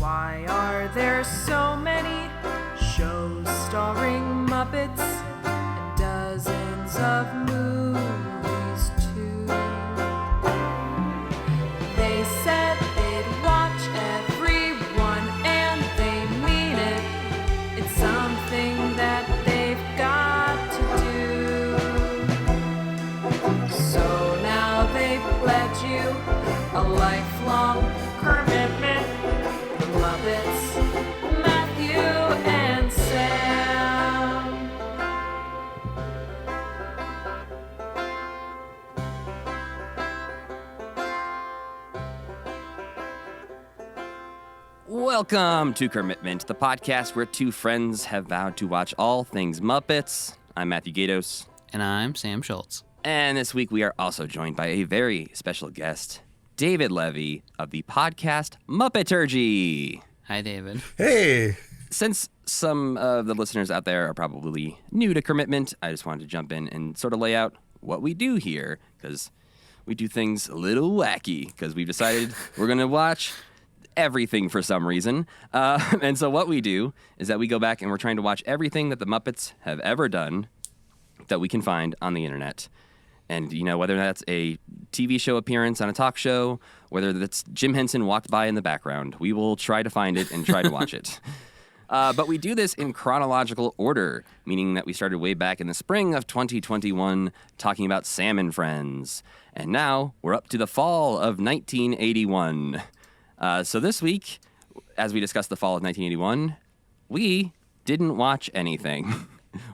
Why are there so many shows starring Muppets and dozens of movies too? They said they'd watch everyone and they mean it. It's something that they've got to do. So now they've pledged you a lifelong commitment. The Muppets, Matthew and Sam. Welcome to Commitment, the podcast where two friends have vowed to watch all things Muppets. I'm Matthew Gatos. And I'm Sam Schultz. And this week we are also joined by a very special guest, David Levy of the podcast Muppeturgy. Hi, David. Hey. Since some of the listeners out there are probably new to Commitment, I just wanted to jump in and sort of lay out what we do here, because we do things a little wacky, because we've decided we're going to watch everything for some reason. And so what we do is that we go back and we're trying to watch everything that the Muppets have ever done that we can find on the internet. And, you know, whether that's a TV show appearance on a talk show, whether that's Jim Henson walked by in the background, we will try to find it and try to watch it. But we do this in chronological order, meaning that we started way back in the spring of 2021 talking about Sam and Friends. And now we're up to the fall of 1981. So this week, as we discussed the fall of 1981, we didn't watch anything.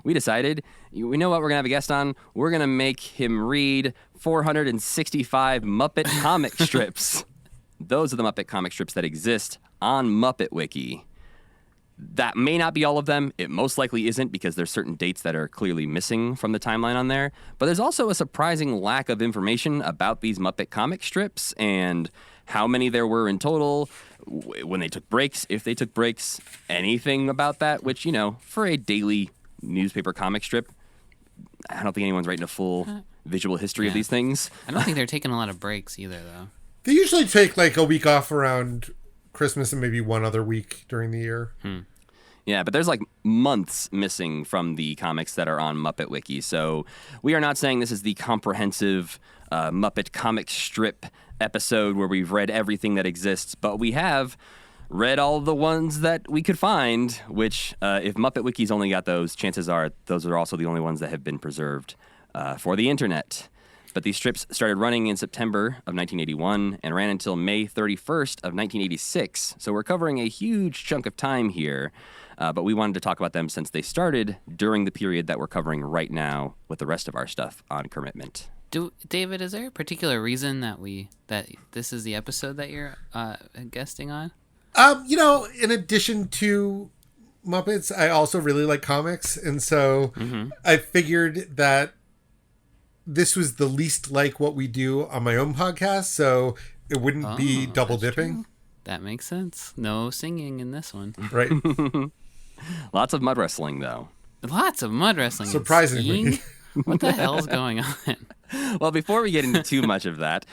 We decided, we know what we're going to have a guest on. We're going to make him read 465 Muppet comic strips. Those are the Muppet comic strips that exist on Muppet Wiki. That may not be all of them. It most likely isn't, because there's certain dates that are clearly missing from the timeline on there. But there's also a surprising lack of information about these Muppet comic strips and how many there were in total, when they took breaks, if they took breaks, anything about that, which, you know, for a daily newspaper comic strip, I don't think anyone's writing a full visual history of these things. I don't think they're taking a lot of breaks either, though. They usually take like a week off around Christmas and maybe one other week during the year. Yeah, but there's like months missing from the comics that are on Muppet Wiki. So we are not saying this is the comprehensive Muppet comic strip episode where we've read everything that exists, but we have read all the ones that we could find, which if Muppet Wiki's only got those, chances are those are also the only ones that have been preserved for the internet. But these strips started running in September of 1981 and ran until May 31st of 1986. So we're covering a huge chunk of time here, but we wanted to talk about them since they started during the period that we're covering right now with the rest of our stuff on Commitment. David, is there a particular reason that this is the episode that you're guesting on? You know, in addition to Muppets, I also really like comics. And so I figured that this was the least like what we do on my own podcast. So it wouldn't be double dipping. True. That makes sense. No singing in this one. Right. Lots of mud wrestling, though. Lots of mud wrestling. Surprisingly. What the hell's going on? Well, before we get into too much of that,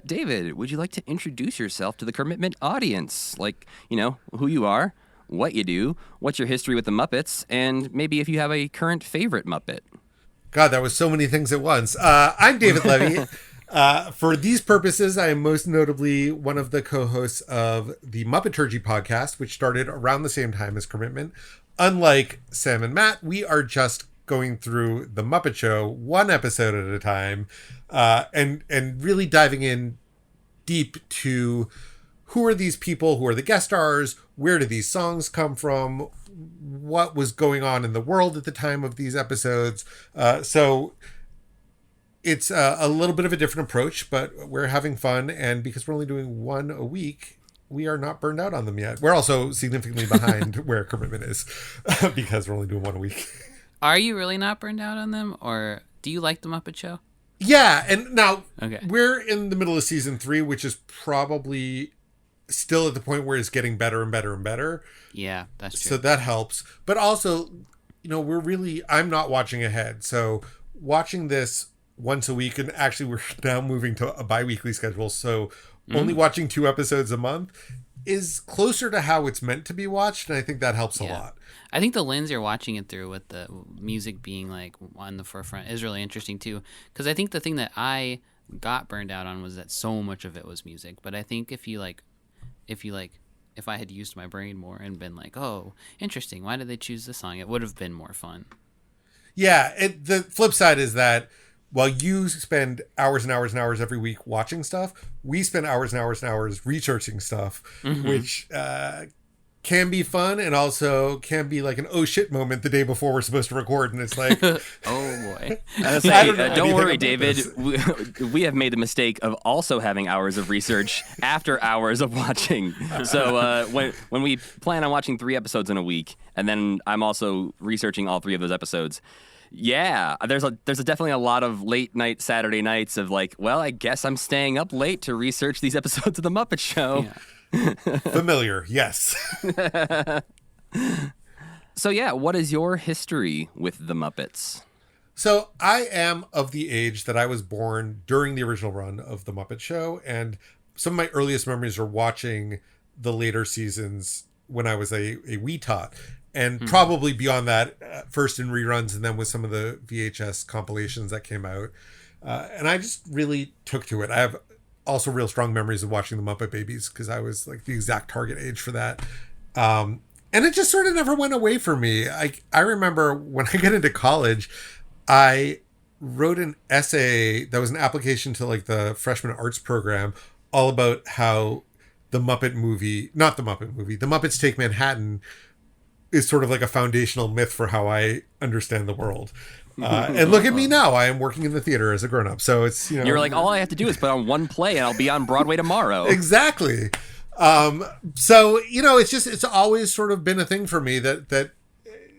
David, would you like to introduce yourself to the Commitment audience? Like, you know, who you are, what you do, what's your history with the Muppets, and maybe if you have a current favorite Muppet. God, that was so many things at once. I'm David Levy. For these purposes, I am most notably one of the co-hosts of the Muppeturgy podcast, which started around the same time as Commitment. Unlike Sam and Matt, we are just going through the Muppet Show one episode at a time, and really diving in deep to who are these people, who are the guest stars, where do these songs come from, what was going on in the world at the time of these episodes. So it's a little bit of a different approach, but we're having fun, and because we're only doing one a week, we are not burned out on them yet. We're also significantly behind where Commitment is because we're only doing one a week. Are you really not burned out on them, or do you like the Muppet Show? Yeah, and now Okay. we're in the middle of season 3, which is probably still at the point where it's getting better and better and better. Yeah, that's true. So that helps. But also, you know, I'm not watching ahead. So watching this once a week, and actually we're now moving to a bi-weekly schedule. So only watching 2 episodes a month is closer to how it's meant to be watched, and I think that helps a lot. I think the lens you're watching it through, with the music being like on the forefront, is really interesting too. Because I think the thing that I got burned out on was that so much of it was music. But I think if I had used my brain more and been like, oh, interesting, why did they choose this song? It would have been more fun. Yeah, the flip side is that while you spend hours and hours and hours every week watching stuff, we spend hours and hours and hours researching stuff, which can be fun and also can be like an oh shit moment the day before we're supposed to record. And it's like, Oh boy. Don't worry, David. We have made the mistake of also having hours of research after hours of watching. So when we plan on watching 3 episodes in a week, and then I'm also researching all 3 of those episodes. Yeah, there's definitely a lot of late night Saturday nights of like, well, I guess I'm staying up late to research these episodes of The Muppet Show. Yeah. familiar, yes. So yeah, what is your history with The Muppets? So I am of the age that I was born during the original run of The Muppet Show, and some of my earliest memories are watching the later seasons when I was a wee tot. And probably beyond that, first in reruns and then with some of the VHS compilations that came out. And I just really took to it. I have also real strong memories of watching the Muppet Babies because I was like the exact target age for that. And it just sort of never went away from me. I remember when I got into college, I wrote an essay that was an application to like the freshman arts program all about how the Muppets Take Manhattan is sort of like a foundational myth for how I understand the world. And look at me now. I am working in the theater as a grown-up. So it's, You're like, all I have to do is put on one play and I'll be on Broadway tomorrow. Exactly. So, it's always sort of been a thing for me that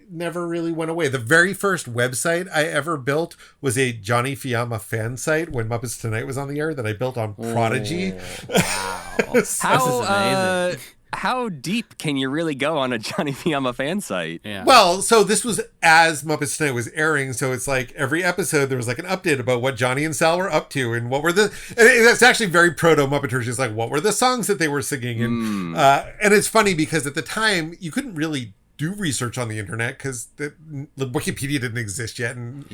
never really went away. The very first website I ever built was a Johnny Fiamma fan site when Muppets Tonight was on the air that I built on Prodigy. Wow. This is amazing. How deep can you really go on a Johnny Fiamma fan site? Yeah. Well, so this was as Muppets Tonight was airing, so it's like every episode there was like an update about what Johnny and Sal were up to and what were it's actually very proto Muppeturgy. It's like, what were the songs that they were singing? And it's funny because at the time you couldn't really do research on the internet because the Wikipedia didn't exist yet, and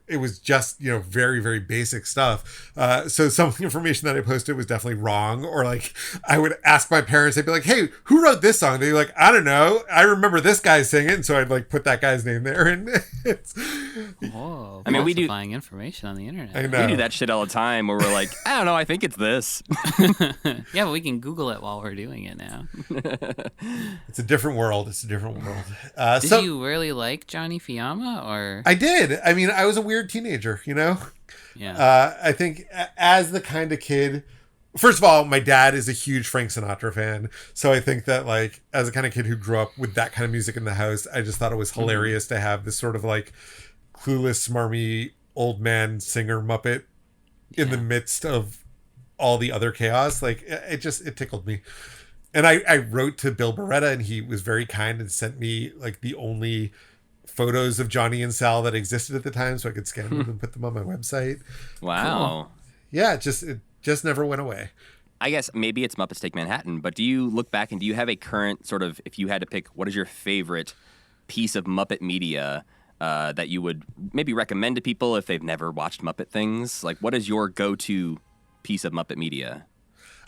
it was just very, very basic stuff. So some of the information that I posted was definitely wrong, or like I would ask my parents, they'd be like, "Hey, who wrote this song?" They'd be like, "I don't know. I remember this guy singing it," and so I'd like put that guy's name there. And Whoa. I mean, we do falsifying information on the internet. I know. We do that shit all the time where we're like, I don't know, I think it's this. Yeah, but we can Google it while we're doing it now. It's a different world. It's a different world. Did you really like Johnny Fiamma, or? I did. I mean, I was a weird teenager, Yeah. I think as the kind of kid, first of all, my dad is a huge Frank Sinatra fan. So I think that like as a kind of kid who grew up with that kind of music in the house, I just thought it was hilarious to have this sort of like clueless, smarmy old man singer Muppet in the midst of all the other chaos. Like it tickled me. And I wrote to Bill Beretta, and he was very kind and sent me like the only photos of Johnny and Sal that existed at the time, so I could scan them and put them on my website. Wow. Cool. Yeah, it just never went away. I guess maybe it's Muppets Take Manhattan, but do you look back and do you have a current sort of, if you had to pick, what is your favorite piece of Muppet media that you would maybe recommend to people if they've never watched Muppet things? Like, what is your go-to piece of Muppet media?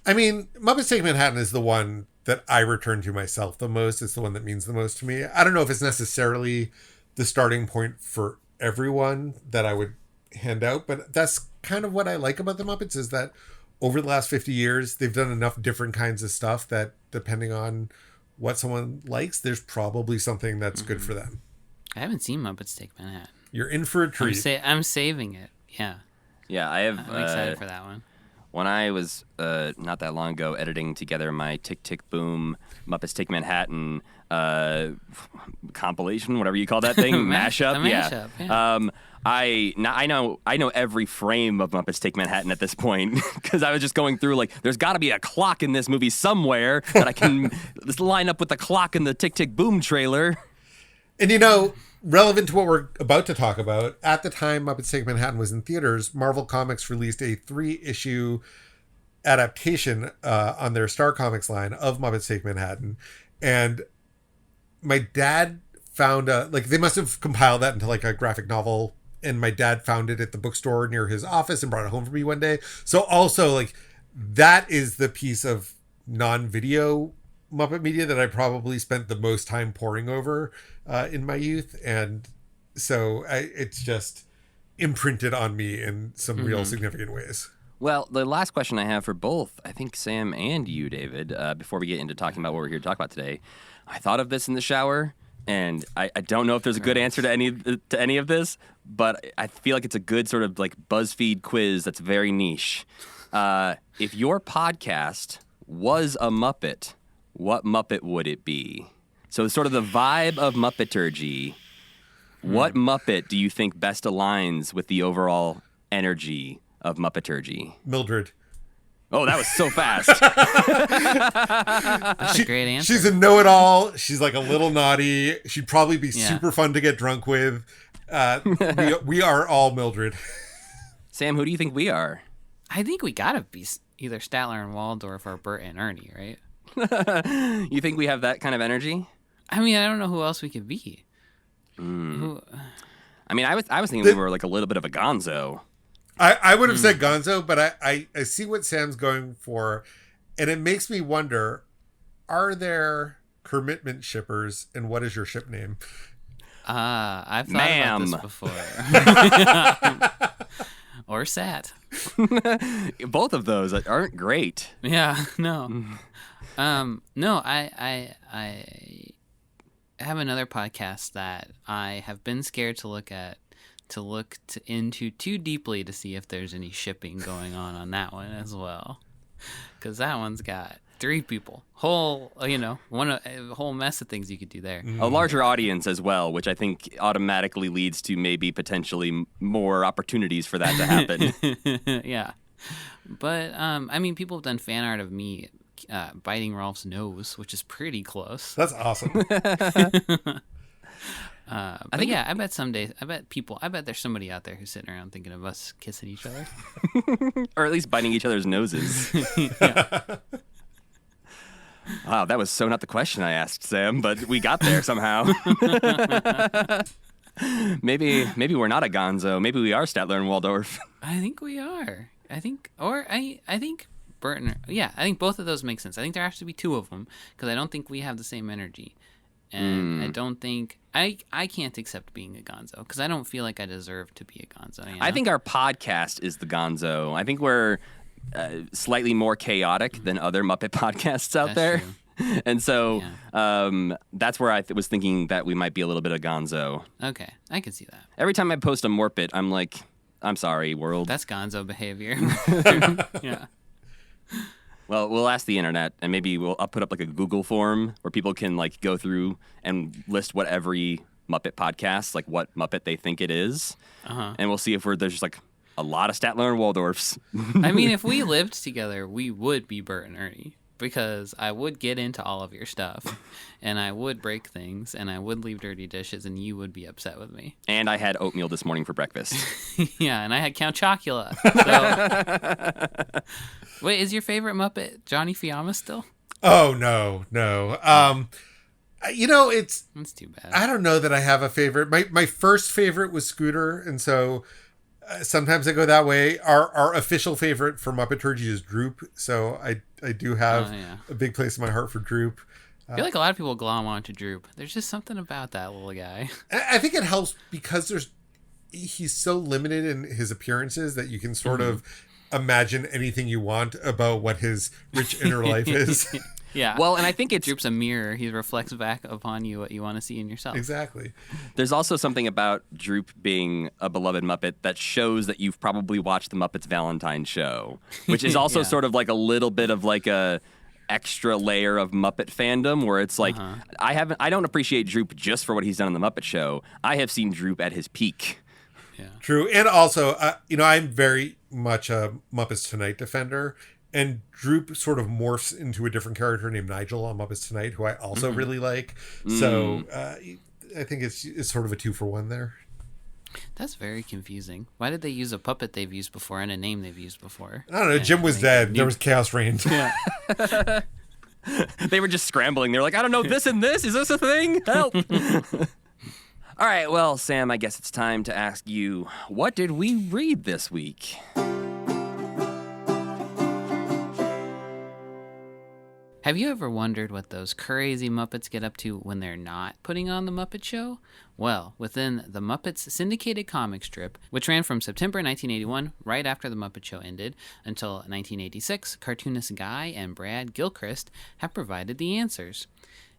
I mean, Muppets Take Manhattan is the one that I return to myself the most. It's the one that means the most to me. I don't know if it's necessarily the starting point for everyone that I would hand out, but that's kind of what I like about the Muppets is that over the last 50 years, they've done enough different kinds of stuff that depending on what someone likes, there's probably something that's good for them. I haven't seen Muppets Take Manhattan. You're in for a treat. I'm saving it. Yeah. Yeah, I'm excited for that one. When I was not that long ago editing together my Tick Tick Boom Muppets Take Manhattan compilation, whatever you call that thing, mashup. mashup, yeah. I know every frame of Muppets Take Manhattan at this point because I was just going through like, there's got to be a clock in this movie somewhere that I can just line up with the clock in the Tick Tick Boom trailer. And relevant to what we're about to talk about, at the time Muppets Take Manhattan was in theaters, Marvel Comics released a 3-issue adaptation on their Star Comics line of Muppets Take Manhattan. And my dad found they must have compiled that into like a graphic novel, and my dad found it at the bookstore near his office and brought it home for me one day. So also like that is the piece of non-video Muppet media that I probably spent the most time poring over in my youth. And so it's just imprinted on me in some real significant ways. Well, the last question I have for both, I think Sam and you, David, before we get into talking about what we're here to talk about today, I thought of this in the shower, and I don't know if there's a good answer to any of this, but I feel like it's a good sort of like BuzzFeed quiz that's very niche. If your podcast was a Muppet, what Muppet would it be? So sort of the vibe of Muppeturgy. What Muppet do you think best aligns with the overall energy of Muppeturgy? Mildred. Oh, that was so fast. That's a great answer. She's a know-it-all. She's like a little naughty. She'd probably be super fun to get drunk with. We are all Mildred. Sam, who do you think we are? I think we gotta be either Statler and Waldorf or Bert and Ernie, right? You think we have that kind of energy? I mean, I don't know who else we could be. I mean, I was thinking we were like a little bit of a gonzo. I would have said Gonzo, but I see what Sam's going for, and it makes me wonder, are there commitment shippers, and what is your ship name? I've thought Ma'am. about this before. Or Sat. Both of those aren't great. Yeah, no. No, I have another podcast that I have been scared to look into too deeply to see if there's any shipping going on that one as well, because that one's got 3 people, a whole mess of things you could do there. A larger audience as well, which I think automatically leads to maybe potentially more opportunities for that to happen. Yeah, but I mean, people have done fan art of me biting Rolf's nose, which is pretty close. That's awesome. I bet there's somebody out there who's sitting around thinking of us kissing each other. Or at least biting each other's noses. Wow, that was so not the question I asked, Sam, but we got there somehow. Maybe we're not a gonzo. Maybe we are Statler and Waldorf. I think we are. I think Burton. Yeah, I think both of those make sense. I think there has to be 2 of them, because I don't think we have the same energy. And I don't think I can't accept being a gonzo, because I don't feel like I deserve to be a gonzo. You know? I think our podcast is the gonzo. I think we're slightly more chaotic than other Muppet podcasts out there. True. And so that's where I was thinking that we might be a little bit of gonzo. Okay, I can see that. Every time I post a Morpit, I'm like, I'm sorry, world. That's gonzo behavior. Yeah. Well, we'll ask the internet, and maybe I'll put up like a Google form where people can like go through and list what every Muppet podcast, like what Muppet they think it is, and we'll see if there's just like a lot of Statler and Waldorfs. I mean, if we lived together, we would be Bert and Ernie, because I would get into all of your stuff, and I would break things, and I would leave dirty dishes, and you would be upset with me. And I had oatmeal this morning for breakfast. Yeah, and I had Count Chocula. So... Wait, is your favorite Muppet Johnny Fiamma still? Oh, no. It's... That's too bad. I don't know that I have a favorite. My first favorite was Scooter, and so sometimes I go that way. Our official favorite for Muppeturgy is Droop, so I do have a big place in my heart for Droop. I feel like a lot of people glom onto Droop. There's just something about that little guy. I think it helps because he's so limited in his appearances that you can sort of imagine anything you want about what his rich inner life is. Yeah. Well, and I think Droop's a mirror. He reflects back upon you what you want to see in yourself. Exactly. There's also something about Droop being a beloved Muppet that shows that you've probably watched the Muppets Valentine show, which is also sort of like a little bit of like a extra layer of Muppet fandom where it's like I don't appreciate Droop just for what he's done on the Muppet Show. I have seen Droop at his peak. Yeah. True. And also, I'm very much a Muppets Tonight defender, and Droop sort of morphs into a different character named Nigel on Muppets Tonight, who I also really like. So I think it's sort of a 2-for-1 there. That's very confusing. Why did they use a puppet they've used before and a name they've used before? I don't know. Jim was dead. There was chaos reigned. Yeah. They were just scrambling. They're like, I don't know this and this. Is this a thing? Help. All right, well, Sam, I guess it's time to ask you, what did we read this week? Have you ever wondered what those crazy Muppets get up to when they're not putting on The Muppet Show? Well, within the Muppets syndicated comic strip, which ran from September 1981, right after The Muppet Show ended, until 1986, cartoonists Guy and Brad Gilchrist have provided the answers.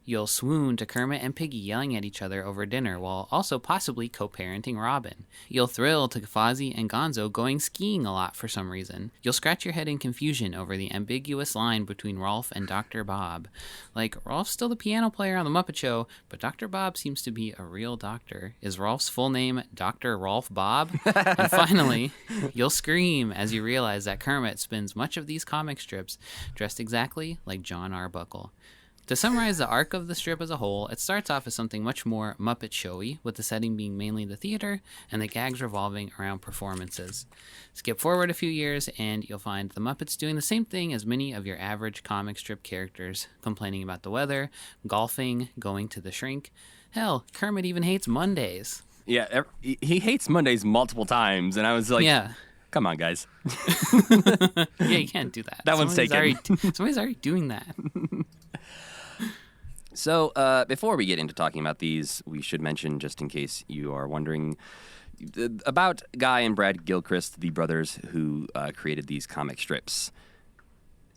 You'll swoon to Kermit and Piggy yelling at each other over dinner while also possibly co-parenting Robin. You'll thrill to Fozzie and Gonzo going skiing a lot for some reason. You'll scratch your head in confusion over the ambiguous line between Rolf and Dr. Bob. Like, Rolf's still the piano player on The Muppet Show, but Dr. Bob seems to be a real doctor. Is Rolf's full name Dr. Rolf Bob? And finally, you'll scream as you realize that Kermit spends much of these comic strips dressed exactly like John Arbuckle. To summarize the arc of the strip as a whole, it starts off as something much more Muppet Showy, with the setting being mainly the theater and the gags revolving around performances. Skip forward a few years and you'll find the Muppets doing the same thing as many of your average comic strip characters, complaining about the weather, golfing, going to the shrink. Hell, Kermit even hates Mondays. Yeah, he hates Mondays multiple times, and I was like, Yeah. Come on, guys. Yeah, you can't do that. That one's taken. Somebody's already doing that. So before we get into talking about these, we should mention, just in case you are wondering, about Guy and Brad Gilchrist, the brothers who created these comic strips.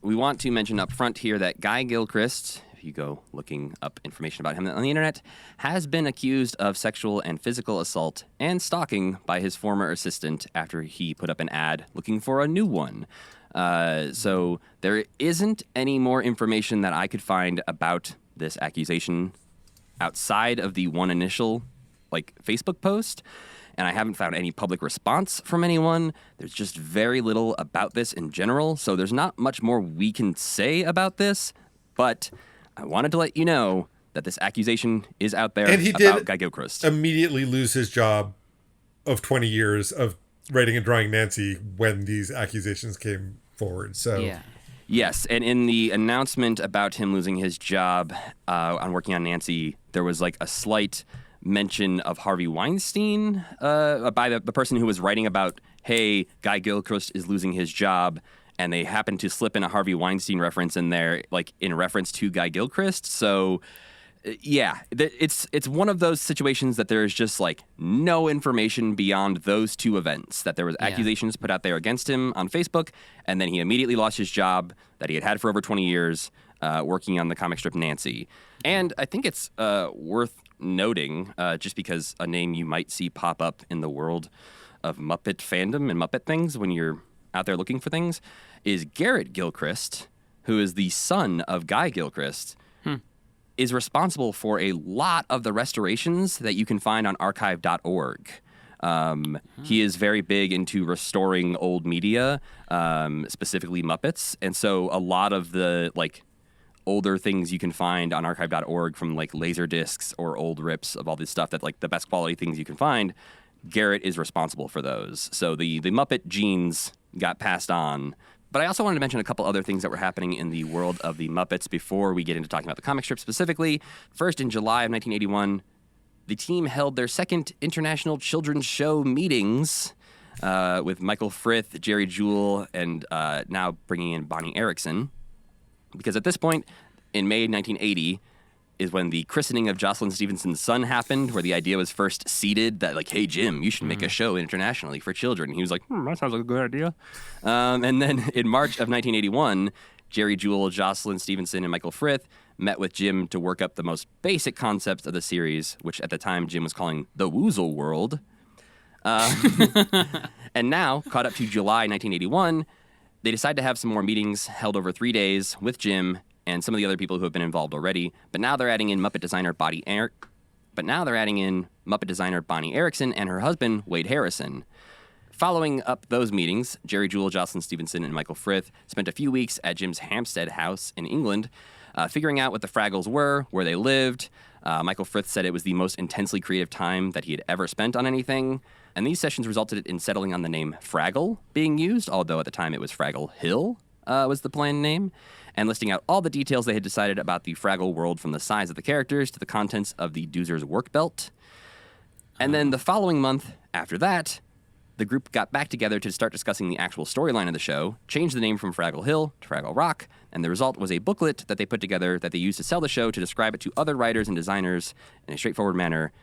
We want to mention up front here that Guy Gilchrist, if you go looking up information about him on the internet, has been accused of sexual and physical assault and stalking by his former assistant after he put up an ad looking for a new one. So there isn't any more information that I could find about this accusation outside of the one initial Facebook post, and I haven't found any public response from anyone. There's just very little about this in general, so there's not much more we can say about this, but I wanted to let you know that this accusation is out there And he about did Guy Gilchrist. immediately lose his job of 20 years of writing and drawing Nancy when these accusations came forward. So Yeah. Yes, and in the announcement about him losing his job on working on Nancy, there was a slight mention of Harvey Weinstein by the person who was writing about, hey, Guy Gilchrist is losing his job, and they happened to slip in a Harvey Weinstein reference in there, in reference to Guy Gilchrist. So, yeah, it's one of those situations that there is just no information beyond those two events, that there was accusations put out there against him on Facebook, and then he immediately lost his job that he had for over 20 years working on the comic strip Nancy. And I think it's worth noting, just because a name you might see pop up in the world of Muppet fandom and Muppet things when you're out there looking for things, is Garrett Gilchrist, who is the son of Guy Gilchrist, is responsible for a lot of the restorations that you can find on archive.org. He is very big into restoring old media, specifically Muppets. And so a lot of the older things you can find on archive.org from laser discs or old rips of all this stuff that the best quality things you can find, Garrett is responsible for those. So the Muppet genes got passed on. But I also wanted to mention a couple other things that were happening in the world of the Muppets before we get into talking about the comic strip specifically. First, in July of 1981, the team held their second International Children's Show meetings with Michael Frith, Jerry Jewell, and now bringing in Bonnie Erickson. Because at this point, in May 1980, is when the christening of Jocelyn Stevenson's son happened, where the idea was first seeded that, hey, Jim, you should make a show internationally for children. And he was like, that sounds like a good idea. And then in March of 1981, Jerry Jewell, Jocelyn Stevenson, and Michael Frith met with Jim to work up the most basic concepts of the series, which at the time Jim was calling the Woozle World. And now, caught up to July 1981, they decided to have some more meetings held over 3 days with Jim and some of the other people who have been involved already. But now they're adding in Muppet designer Bonnie Erickson and her husband, Wade Harrison. Following up those meetings, Jerry Jewell, Jocelyn Stevenson, and Michael Frith spent a few weeks at Jim's Hampstead house in England, figuring out what the Fraggles were, where they lived, Michael Frith said it was the most intensely creative time that he had ever spent on anything. And these sessions resulted in settling on the name Fraggle being used, although at the time it was Fraggle Hill was the planned name, and listing out all the details they had decided about the Fraggle world, from the size of the characters to the contents of the Doozer's work belt. And then the following month after that, the group got back together to start discussing the actual storyline of the show, changed the name from Fraggle Hill to Fraggle Rock, and the result was a booklet that they put together that they used to sell the show to describe it to other writers and designers in a straightforward manner,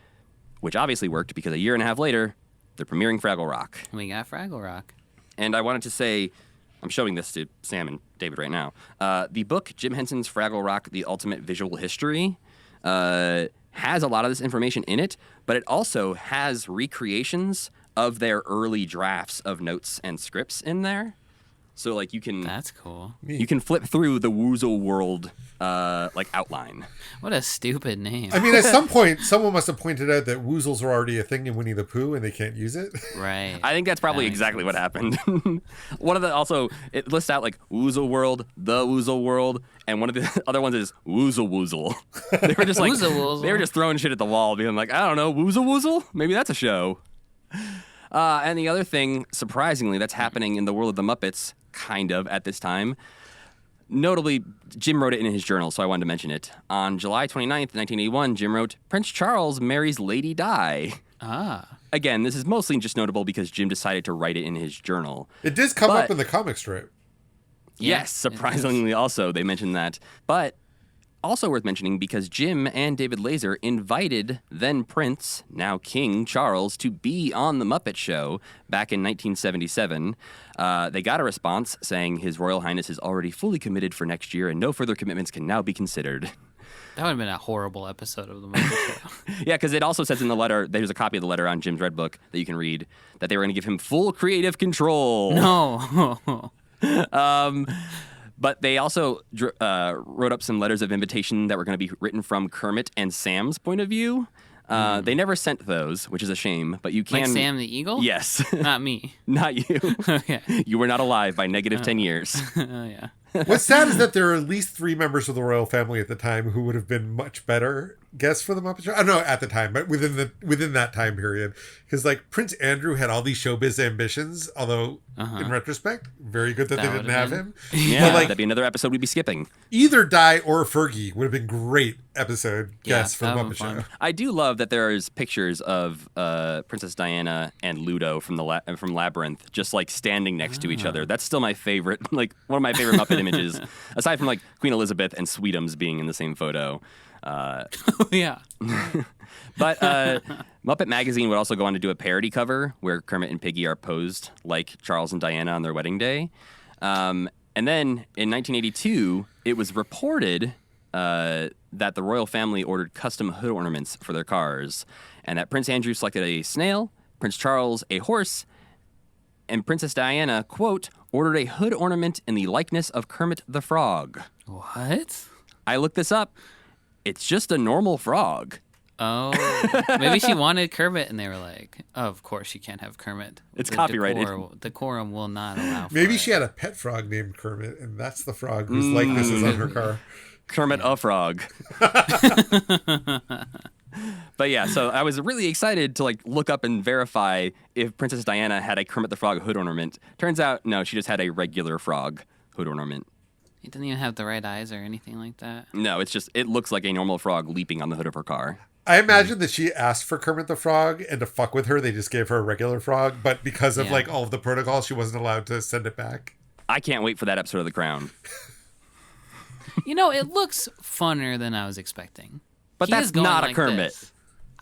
which obviously worked because a year and a half later, they're premiering Fraggle Rock. We got Fraggle Rock. And I wanted to say, I'm showing this to Sam and David right now. The book, Jim Henson's Fraggle Rock, The Ultimate Visual History, has a lot of this information in it, but it also has recreations of their early drafts of notes and scripts in there. So, like, you can... That's cool. You can flip through the Woozle World, outline. What a stupid name. I mean, at some point, someone must have pointed out that woozles are already a thing in Winnie the Pooh and they can't use it. Right. I think that's probably exactly what happened. One of the... Also, it lists out, like, Woozle World, the Woozle World, and one of the other ones is Woozle Woozle. They were just like... Woozle Woozle. They were just throwing shit at the wall, being like, I don't know, Woozle Woozle? Maybe that's a show. And the other thing, surprisingly, that's happening in the world of the Muppets, kind of, at this time. Notably, Jim wrote it in his journal, so I wanted to mention it. On July 29th, 1981, Jim wrote, Prince Charles marries Lady Di. Ah. Again, this is mostly just notable because Jim decided to write it in his journal. It does come But- up in the comic strip. Yes, surprisingly also, they mentioned that. But also worth mentioning because Jim and David Laser invited then Prince, now King Charles, to be on The Muppet Show back in 1977. They got a response saying His Royal Highness is already fully committed for next year and no further commitments can now be considered. That would have been a horrible episode of the Muppet Show. Yeah, because it also says in the letter, there's a copy of the letter on Jim's Red Book that you can read, that they were going to give him full creative control. No. But they also wrote up some letters of invitation that were going to be written from Kermit and Sam's point of view. They never sent those, which is a shame, but you can... Like Sam the Eagle? Yes. Not me. Not you. Okay. You were not alive by negative 10 years. Oh, yeah. What's sad is that there are at least 3 members of the royal family at the time who would have been much better guests for the Muppet Show. I don't know at the time, but within that time period, because like Prince Andrew had all these showbiz ambitions. Although in retrospect, very good that they didn't have him. Yeah, But, like, that'd be another episode we'd be skipping. either Di or Fergie would have been great episode Yeah, guests for the that Muppet would've been Show. fun. I do love that there's pictures of Princess Diana and Ludo from from Labyrinth just like standing next to each other. That's still my favorite, like one of my favorite Muppet images, aside from like Queen Elizabeth and Sweetums being in the same photo. Oh, yeah. But Muppet Magazine would also go on to do a parody cover where Kermit and Piggy are posed like Charles and Diana on their wedding day. And then in 1982, it was reported that the royal family ordered custom hood ornaments for their cars, and that Prince Andrew selected a snail, Prince Charles a horse, and Princess Diana, quote, ordered a hood ornament in the likeness of Kermit the Frog. What? I looked this up. It's just a normal frog. Oh, maybe she wanted Kermit, and they were like, oh, "Of course, you can't have Kermit. It's copyrighted. Decorum will not allow." For Maybe it. she had a pet frog named Kermit, and that's the frog whose likeness is on her car. Kermit a frog. But yeah, so I was really excited to like look up and verify if Princess Diana had a Kermit the Frog hood ornament. Turns out, no, she just had a regular frog hood ornament. He didn't even have the right eyes or anything like that. No, it looks like a normal frog leaping on the hood of her car. I imagine that she asked for Kermit the Frog, and to fuck with her, they just gave her a regular frog. But because of Yeah. like all of the protocols, she wasn't allowed to send it back. I can't wait for that episode of The Crown. You know, it looks funner than I was expecting. But He that's is going not a like Kermit. this.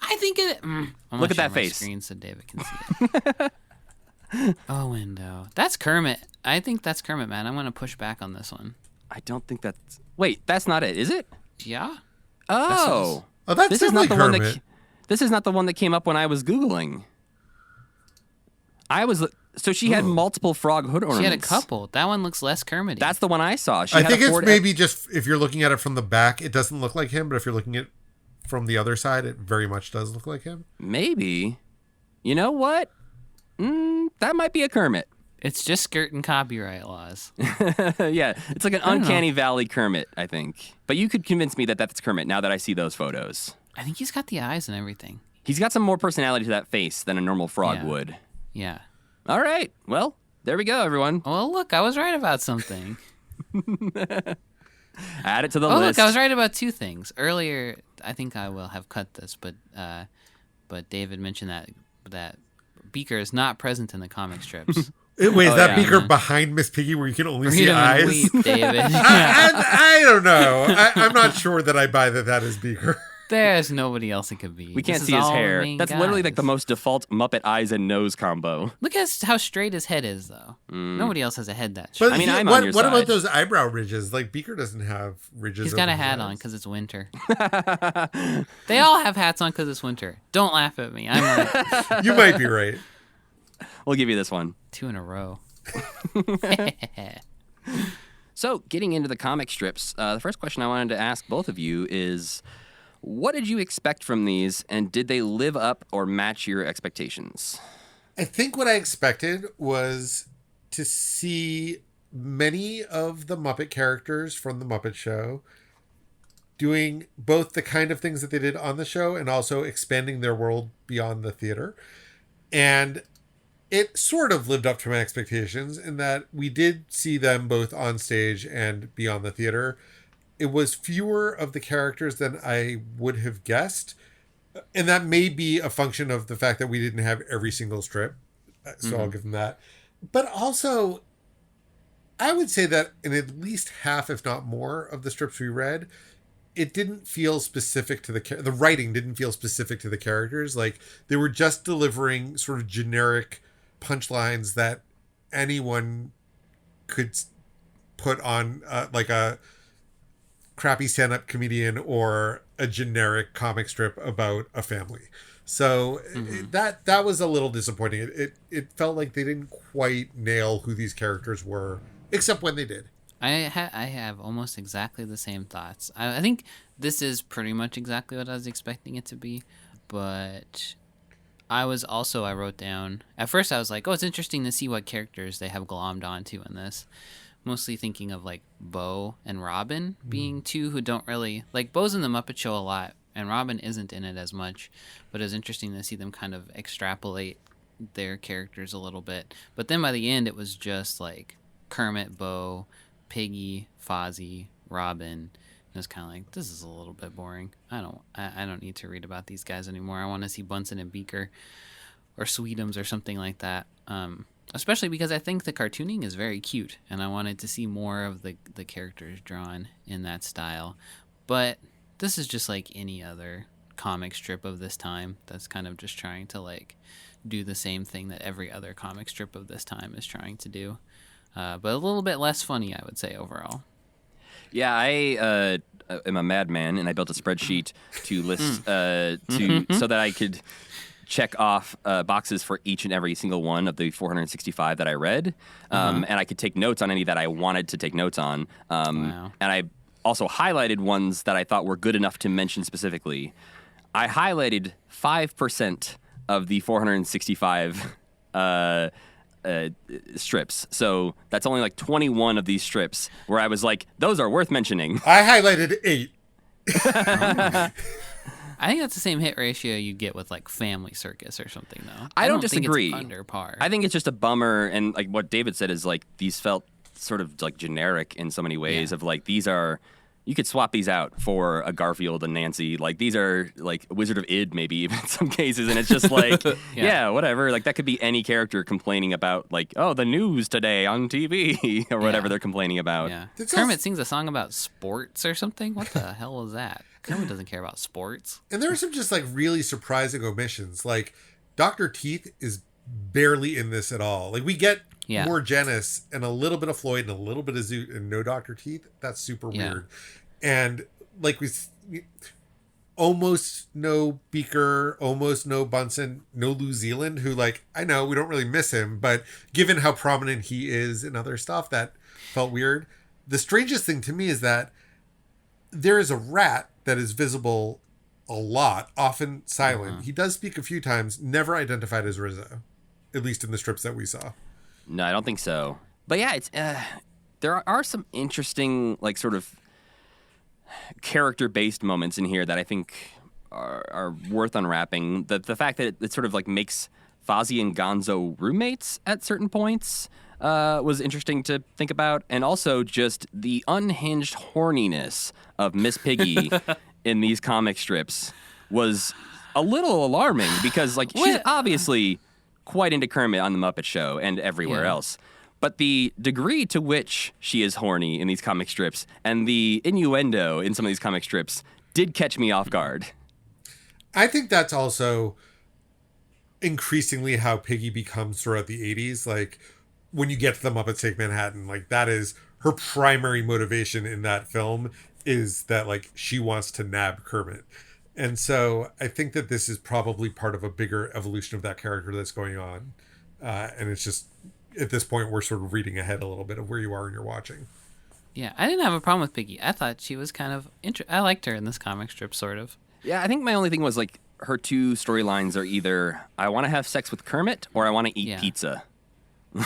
I think it. I'm Look at gonna that share my face. Screen so David can see it. Oh, window. That's Kermit. I think that's Kermit, man. I'm gonna push back on this one. I don't think that's... Wait, that's not it, is it? Yeah. Oh. Oh, that's This is not definitely the one Kermit. that... This is not the one that came up when I was Googling. So she had multiple frog hood ornaments. She had a couple. That one looks less Kermit. That's the one I saw. She I had think a it's Ford maybe just if you're looking at it from the back, it doesn't look like him. But if you're looking at it from the other side, it very much does look like him. Maybe. You know what? That might be a Kermit. It's just skirting copyright laws. Yeah, it's like an uncanny valley Kermit, I think. But you could convince me that that's Kermit now that I see those photos. I think he's got the eyes and everything. He's got some more personality to that face than a normal frog Yeah. would. Yeah. All right. Well, there we go, everyone. Well, look, I was right about something. Add it to the Oh, list. look, I was right about two things. Earlier, I think I will have cut this, but David mentioned that Beaker is not present in the comic strips. Wait, is that yeah, Beaker man. behind Miss Piggy where you can only Read see 'em and eyes? weep, David. I don't know. I'm not sure that I buy that is Beaker. There's nobody else it could be. We can't This see is his all the hair. main That's literally like the guys. most default Muppet eyes and nose combo. Look at how straight his head is, though. Nobody else has a head that But straight. I mean, I'm what, on your what about side. those eyebrow ridges? Like Beaker doesn't have ridges. He's got over a his hat eyes. on because it's winter. They all have hats on because it's winter. Don't laugh at me. I'm right. You might be right. We'll give you this one. 2 in a row. So, getting into the comic strips, the first question I wanted to ask both of you is, what did you expect from these, and did they live up or match your expectations? I think what I expected was to see many of the Muppet characters from the Muppet Show doing both the kind of things that they did on the show and also expanding their world beyond the theater. And it sort of lived up to my expectations in that we did see them both on stage and beyond the theater. It was fewer of the characters than I would have guessed. And that may be a function of the fact that we didn't have every single strip. So I'll give them that. But also, I would say that in at least half, if not more, of the strips we read, it didn't feel specific to the writing didn't feel specific to the characters. Like they were just delivering sort of generic punchlines that anyone could put on like a crappy stand-up comedian or a generic comic strip about a family. So that was a little disappointing. It felt like they didn't quite nail who these characters were, except when they did. I have almost exactly the same thoughts. I think this is pretty much exactly what I was expecting it to be, but I wrote down, at first I was like, oh, it's interesting to see what characters they have glommed onto in this. Mostly thinking of like Bo and Robin being two who don't really, like Bo's in the Muppet Show a lot and Robin isn't in it as much, but it was interesting to see them kind of extrapolate their characters a little bit. But then by the end it was just like Kermit, Bo, Piggy, Fozzie, Robin. It was kind of like, this is a little bit boring. I don't need to read about these guys anymore. I want to see Bunsen and Beaker or Sweetums or something like that. Especially because I think the cartooning is very cute, and I wanted to see more of the characters drawn in that style. But this is just like any other comic strip of this time that's kind of just trying to like do the same thing that every other comic strip of this time is trying to do. But a little bit less funny, I would say, overall. Yeah, I am a madman, and I built a spreadsheet to list so that I could check off boxes for each and every single one of the 465 that I read, and I could take notes on any that I wanted to take notes on. Wow. And I also highlighted ones that I thought were good enough to mention specifically. I highlighted 5% of the 465 strips. So that's only like 21 of these strips where I was like, those are worth mentioning. I highlighted 8. I think that's the same hit ratio you get with like Family Circus or something, though. I don't think disagree. it's under par. I think it's just a bummer, and like what David said is like these felt sort of like generic in so many ways. Yeah. Of like these are, you could swap these out for a Garfield and Nancy. Like these are like Wizard of Id maybe even in some cases, and it's just like yeah, whatever. Like that could be any character complaining about like, oh, the news today on TV or whatever they're complaining about. Yeah. It's Kermit also- sings a song about sports or something. What the hell was that? Kermit doesn't care about sports. And there are some just like really surprising omissions. Like Dr. Teeth is barely in this at all. Like we get Yeah. more Janice and a little bit of Floyd and a little bit of Zoot and no Dr. Teeth. That's super weird. And like we almost no Beaker, almost no Bunsen, no New Zealand, who like, I know we don't really miss him, but given how prominent he is in other stuff, that felt weird. The strangest thing to me is that there is a rat that is visible a lot, often silent. He does speak a few times, never identified as Rizzo, at least in the strips that we saw. No, I don't think so. But yeah, it's there are some interesting like sort of character-based moments in here that I think are worth unwrapping. The fact that it sort of like makes Fozzie and Gonzo roommates at certain points was interesting to think about, and also just the unhinged horniness of Miss Piggy in these comic strips was a little alarming because like she's obviously quite into Kermit on the Muppet Show and everywhere else. But the degree to which she is horny in these comic strips and the innuendo in some of these comic strips did catch me off guard. I think that's also increasingly how Piggy becomes throughout the 80s. Like, when you get to the Muppets Take Manhattan, like, that is her primary motivation in that film, is that, like, she wants to nab Kermit. And so I think that this is probably part of a bigger evolution of that character that's going on. And it's just, at this point, we're sort of reading ahead a little bit of where you are when you're watching. Yeah, I didn't have a problem with Piggy. I thought she was kind of I liked her in this comic strip, sort of. Yeah, I think my only thing was like her two storylines are either I want to have sex with Kermit or I want to eat pizza.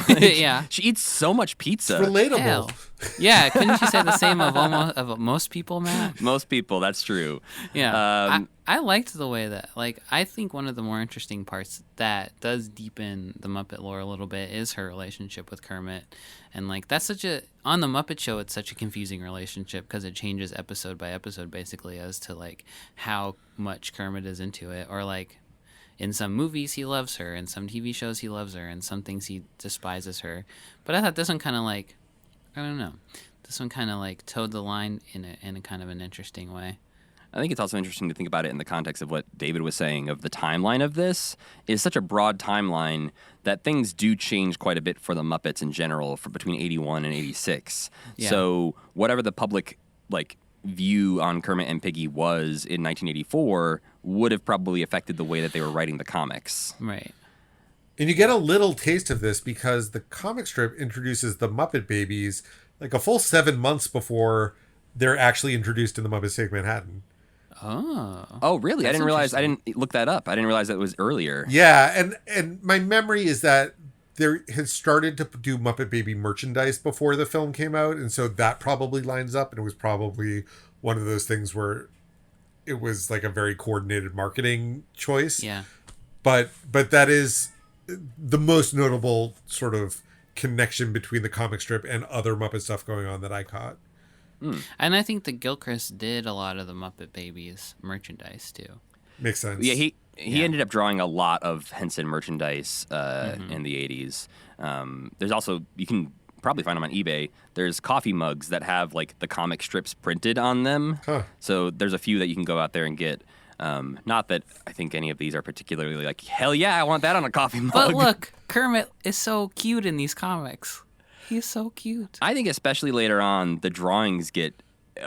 Yeah, She eats so much pizza. Relatable. Hell. Yeah, couldn't you say the same of most people, Matt? Most people, that's true. Yeah, I liked the way that, like, I think one of the more interesting parts that does deepen the Muppet lore a little bit is her relationship with Kermit. And, like, that's on the Muppet Show, it's such a confusing relationship because it changes episode by episode, basically, as to, like, how much Kermit is into it. Or, like, in some movies, he loves her. In some TV shows, he loves her. In some things, he despises her. But I thought this one kind of, like, I don't know. This one kind of, like, towed the line in a kind of an interesting way. I think it's also interesting to think about it in the context of what David was saying of the timeline of this is such a broad timeline that things do change quite a bit for the Muppets in general for between 81 and 86. Yeah. So whatever the public like view on Kermit and Piggy was in 1984 would have probably affected the way that they were writing the comics. Right. And you get a little taste of this because the comic strip introduces the Muppet Babies like a full 7 months before they're actually introduced in the Muppets Take Manhattan. Oh, really? I didn't realize. I didn't look that up. I didn't realize that it was earlier. Yeah, and my memory is that they had started to do Muppet Baby merchandise before the film came out, and so that probably lines up, and it was probably one of those things where it was like a very coordinated marketing choice. Yeah. But that is the most notable sort of connection between the comic strip and other Muppet stuff going on that I caught. And I think that Gilchrist did a lot of the Muppet Babies merchandise too. Makes sense. Yeah, he ended up drawing a lot of Henson merchandise in the 80s. There's also, you can probably find them on eBay. There's coffee mugs that have like the comic strips printed on them. Huh. So there's a few that you can go out there and get. Not that I think any of these are particularly like, hell yeah, I want that on a coffee mug. But look, Kermit is so cute in these comics. He's so cute. I think especially later on, the drawings get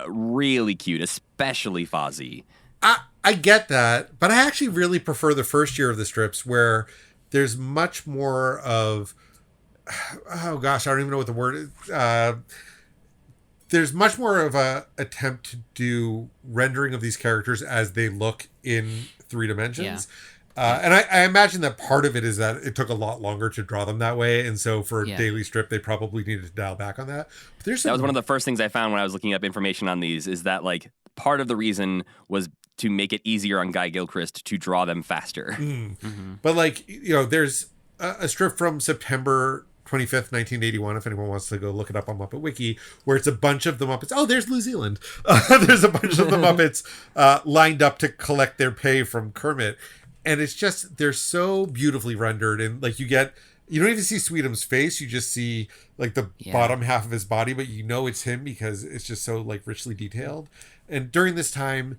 really cute, especially Fozzie. I get that, but I actually really prefer the first year of the strips where there's much more of, oh gosh, I don't even know what the word is. There's much more of a attempt to do rendering of these characters as they look in 3 dimensions. Yeah. And I imagine that part of it is that it took a lot longer to draw them that way. And so for a daily strip, they probably needed to dial back on that. But that was one of the first things I found when I was looking up information on these is that like part of the reason was to make it easier on Guy Gilchrist to draw them faster. But like, you know, there's a strip from September 25th, 1981, if anyone wants to go look it up on Muppet Wiki, where it's a bunch of the Muppets. Oh, there's New Zealand. There's a bunch of the Muppets lined up to collect their pay from Kermit. And it's just, they're so beautifully rendered. And like you don't even see Sweetum's face. You just see like the bottom half of his body, but you know it's him because it's just so like richly detailed. And during this time,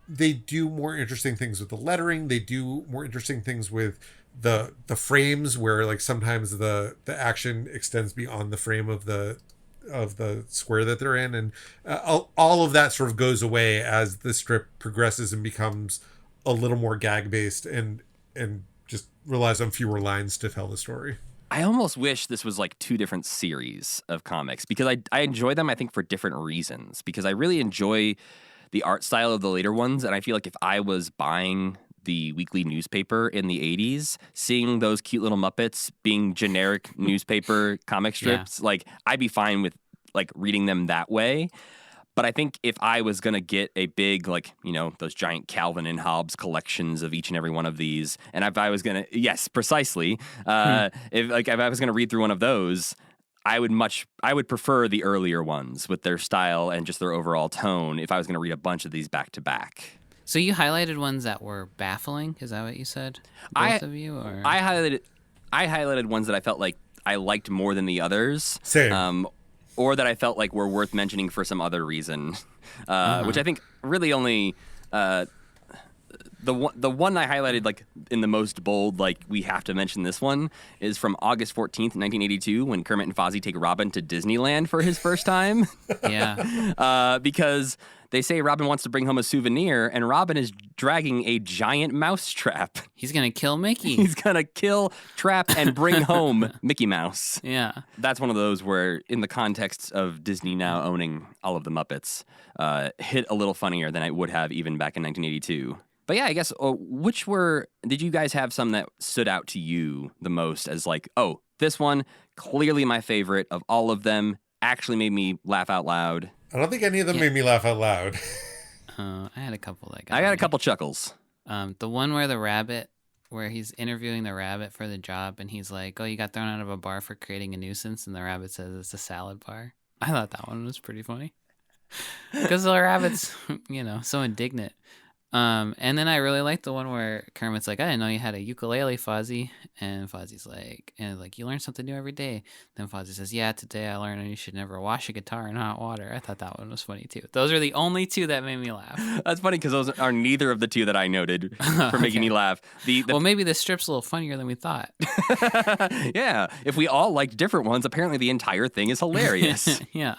they do more interesting things with the lettering. They do more interesting things with the frames where like sometimes the action extends beyond the frame of the square that they're in. And all of that sort of goes away as the strip progresses and becomes a little more gag based and just relies on fewer lines to tell the story. I almost wish this was like 2 different series of comics because I enjoy them, I think, for different reasons. Because I really enjoy the art style of the later ones. And I feel like if I was buying the weekly newspaper in the 80s, seeing those cute little Muppets being generic newspaper comic strips, like I'd be fine with like reading them that way. But I think if I was going to get a big, like, those giant Calvin and Hobbes collections of each and every one of these, and if I was going to, yes, precisely, if I was going to read through one of those, I would prefer the earlier ones with their style and just their overall tone if I was going to read a bunch of these back to back. So you highlighted ones that were baffling? Is that what you said? Both of you? Or? I highlighted ones that I felt like I liked more than the others. Same. Or that I felt like were worth mentioning for some other reason, which I think really only the one I highlighted like in the most bold, like we have to mention this one, is from August 14th, 1982, when Kermit and Fozzie take Robin to Disneyland for his first time. Yeah. Because they say Robin wants to bring home a souvenir, and Robin is dragging a giant mouse trap. He's going to kill Mickey. He's going to kill, trap, and bring home Mickey Mouse. Yeah. That's one of those where, in the context of Disney now owning all of the Muppets, hit a little funnier than I would have even back in 1982. But yeah, I guess, did you guys have some that stood out to you the most as like, oh, this one, clearly my favorite of all of them, actually made me laugh out loud? I don't think any of them made me laugh out loud. I had a couple that I got a couple chuckles. The one where he's interviewing the rabbit for the job, and he's like, oh, you got thrown out of a bar for creating a nuisance, and the rabbit says it's a salad bar. I thought that one was pretty funny. Because the rabbit's, so indignant. And then I really liked the one where Kermit's like, I didn't know you had a ukulele, Fozzie. And Fozzie's like, you learn something new every day. Then Fozzie says, yeah, today I learned you should never wash a guitar in hot water. I thought that one was funny too. Those are the only two that made me laugh. That's funny because those are neither of the two that I noted for making me laugh. Well, maybe the strip's a little funnier than we thought. Yeah. If we all liked different ones, apparently the entire thing is hilarious. Yeah.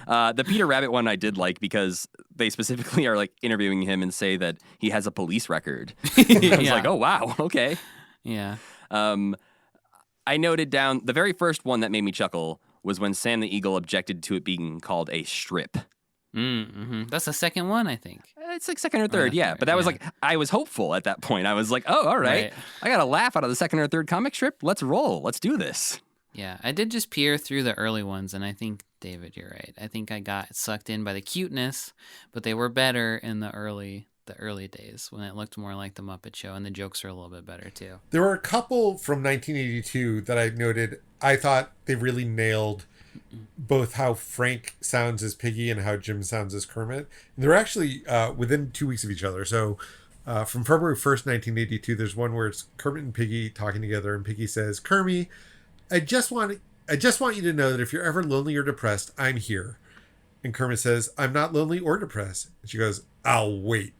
The Peter Rabbit one I did like because they specifically are like interviewing him and say that he has a police record. I was like, oh, wow. Okay. Yeah. I noted down the very first one that made me chuckle was when Sam the Eagle objected to it being called a strip. Mm-hmm. That's the second one, I think. It's like second or third, yeah. But that was like, I was hopeful at that point. I was like, oh, all right. I got a laugh out of the second or third comic strip. Let's roll. Let's do this. Yeah, I did just peer through the early ones, and I think, David, you're right. I think I got sucked in by the cuteness, but they were better in the early days when it looked more like the Muppet Show, and the jokes are a little bit better too. There were a couple from 1982 that I noted. I thought they really nailed both how Frank sounds as Piggy and how Jim sounds as Kermit. And they're actually within 2 weeks of each other. So from February 1st, 1982, there's one where it's Kermit and Piggy talking together, and Piggy says, Kermit, I just want you to know that if you're ever lonely or depressed, I'm here. And Kermit says, I'm not lonely or depressed. And she goes, I'll wait.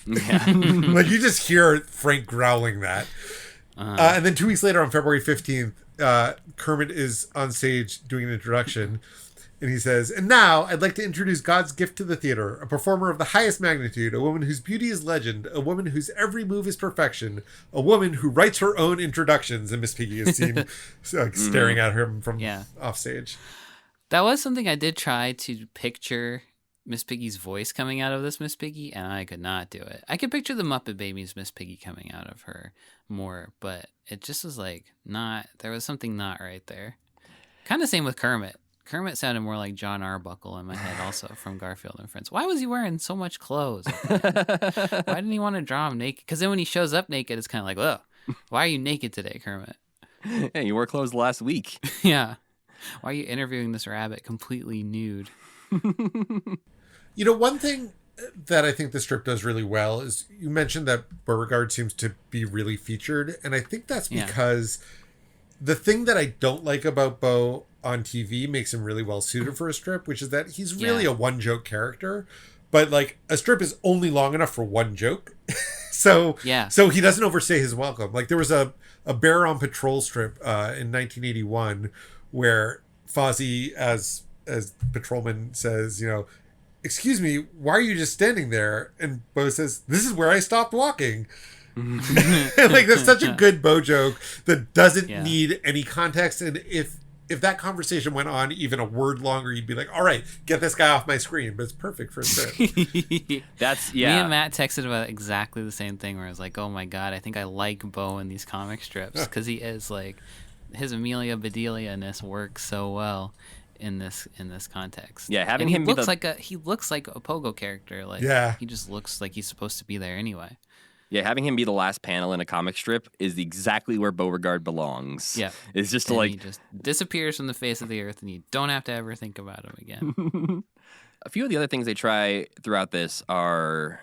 Yeah. Like you just hear Frank growling that. And then 2 weeks later on February 15th, Kermit is on stage doing an introduction. And he says, and now I'd like to introduce God's gift to the theater, a performer of the highest magnitude, a woman whose beauty is legend, a woman whose every move is perfection, a woman who writes her own introductions. And Miss Piggy is seen staring at him from off stage. That was something I did try to picture Miss Piggy's voice coming out of this Miss Piggy, and I could not do it. I could picture the Muppet Babies Miss Piggy coming out of her more, but it just was like there was something not right there. Kind of same with Kermit. Kermit sounded more like John Arbuckle in my head also from Garfield and Friends. Why was he wearing so much clothes? Why didn't he want to draw him naked? Because then when he shows up naked, it's kind of like, oh, why are you naked today, Kermit? Hey, you wore clothes last week. Yeah. Why are you interviewing this rabbit completely nude? One thing that I think the strip does really well is you mentioned that Beauregard seems to be really featured. And I think that's because the thing that I don't like about Beau on TV makes him really well suited for a strip, which is that he's really a one joke character, but like a strip is only long enough for one joke. So he doesn't overstay his welcome. Like there was a Bear on Patrol strip in 1981 where Fozzie as patrolman says, excuse me, why are you just standing there? And Beau says, this is where I stopped walking. Like that's such a good Beau joke that doesn't need any context. And if that conversation went on even a word longer, you'd be like, all right, get this guy off my screen. But it's perfect for a strip. Me and Matt texted about exactly the same thing where I was like, oh my God, I think I like Beau in these comic strips because he is like, his Amelia Bedelia-ness works so well. in this context. Yeah, having and him be he looks like a Pogo character. Like Yeah. he just looks like he's supposed to be there anyway. Yeah, having him be the last panel in a comic strip is exactly where Beauregard belongs. Yeah. It's just to And like he just disappears from the face of the earth, and you don't have to ever think about him again. a few of the other things they try throughout this are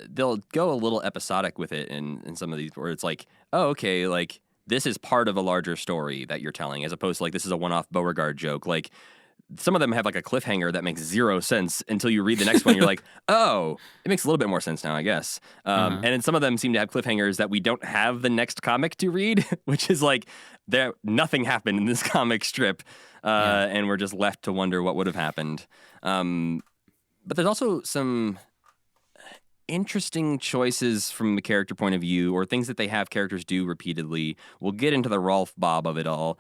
they'll go a little episodic with it in some of these where it's like, oh, okay, like this is part of a larger story that you're telling, as opposed to like this is a one-off Beauregard joke. Like some of them have like a cliffhanger that makes zero sense until you read the next one. You're like, oh, it makes a little bit more sense now, I guess. And then some of them seem to have cliffhangers that we don't have the next comic to read, which is like nothing happened in this comic strip, and we're just left to wonder what would have happened. But there's also some interesting choices from the character point of view, or things that they have characters do repeatedly. We'll get into the Rolf Bob of it all.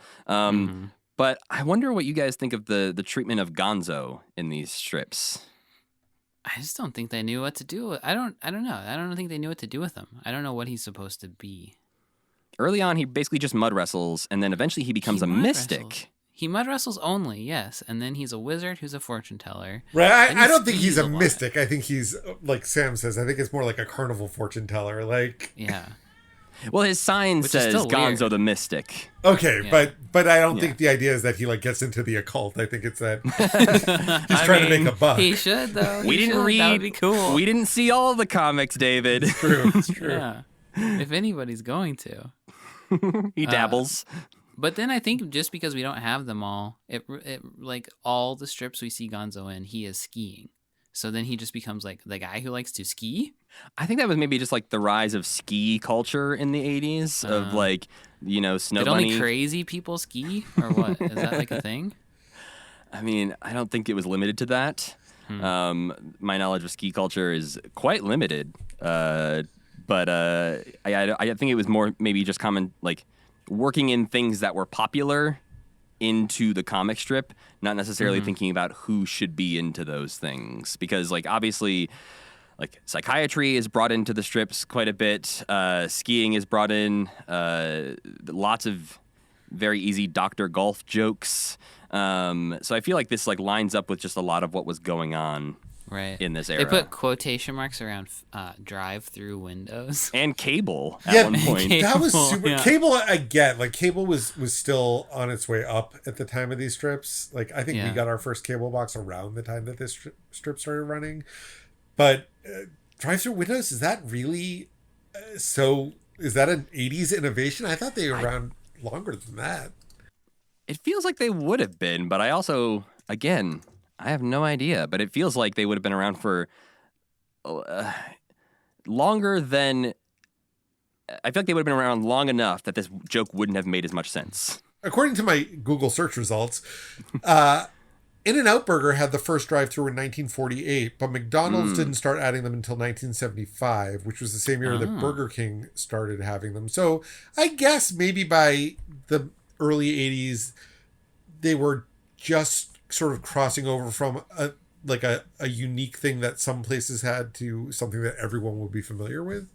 But I wonder what you guys think of the treatment of Gonzo in these strips. I just don't think they knew what to do. I don't know. I don't think they knew what to do with him. I don't know what he's supposed to be. Early on, he basically just mud wrestles, and then eventually he becomes a mystic. He mud wrestles only, yes, and then he's a wizard who's a fortune teller. Right. I don't think skis he's a lot. mystic. I think he's, like Sam says, I think it's more like a carnival fortune teller. Like, Yeah. Well, his sign Which is says still Gonzo weird. the Mystic. okay, Yeah. but I don't Yeah. think the idea is that he like gets into the occult. I think it's that he's trying to make a buck. He should, though. We He didn't should. read. That would be cool. We didn't see all the comics, David. True, it's true. Yeah. If anybody's going to. He dabbles. But then I think just because we don't have them all, it like all the strips we see Gonzo in, he is skiing. So then he just becomes like the guy who likes to ski. I think that was maybe just like the rise of ski culture in the 80s of like, Snow Did Bunny. only crazy people ski or what? Is that like a thing? I mean, I don't think it was limited to that. My knowledge of ski culture is quite limited. But I think it was more maybe just common, like working in things that were popular into the comic strip, not necessarily thinking about who should be into those things. Because like obviously like psychiatry is brought into the strips quite a bit. Skiing is brought in. Lots of very easy Dr. Golf jokes. So I feel like this like lines up with just a lot of what was going on Right. in this era. They put quotation marks around drive-through windows. And Cable at Yeah, one point. that was super. Yeah. Cable, I get. Like, Cable was still on its way up at the time of these strips. Like, I think we Yeah. got our first Cable box around the time that this strip started running. But drive-through windows, is that really so? Is that an 80s innovation? I thought they were around longer than that. It feels like they would have been, but I also, again, I have no idea. But it feels like they would have been around for longer than. I feel like they would have been around long enough that this joke wouldn't have made as much sense. According to my Google search results, In-N-Out Burger had the first drive-through in 1948, but McDonald's didn't start adding them until 1975, which was the same year that Burger King started having them. So I guess maybe by the early 80s, they were just sort of crossing over from a unique thing that some places had to something that everyone would be familiar with.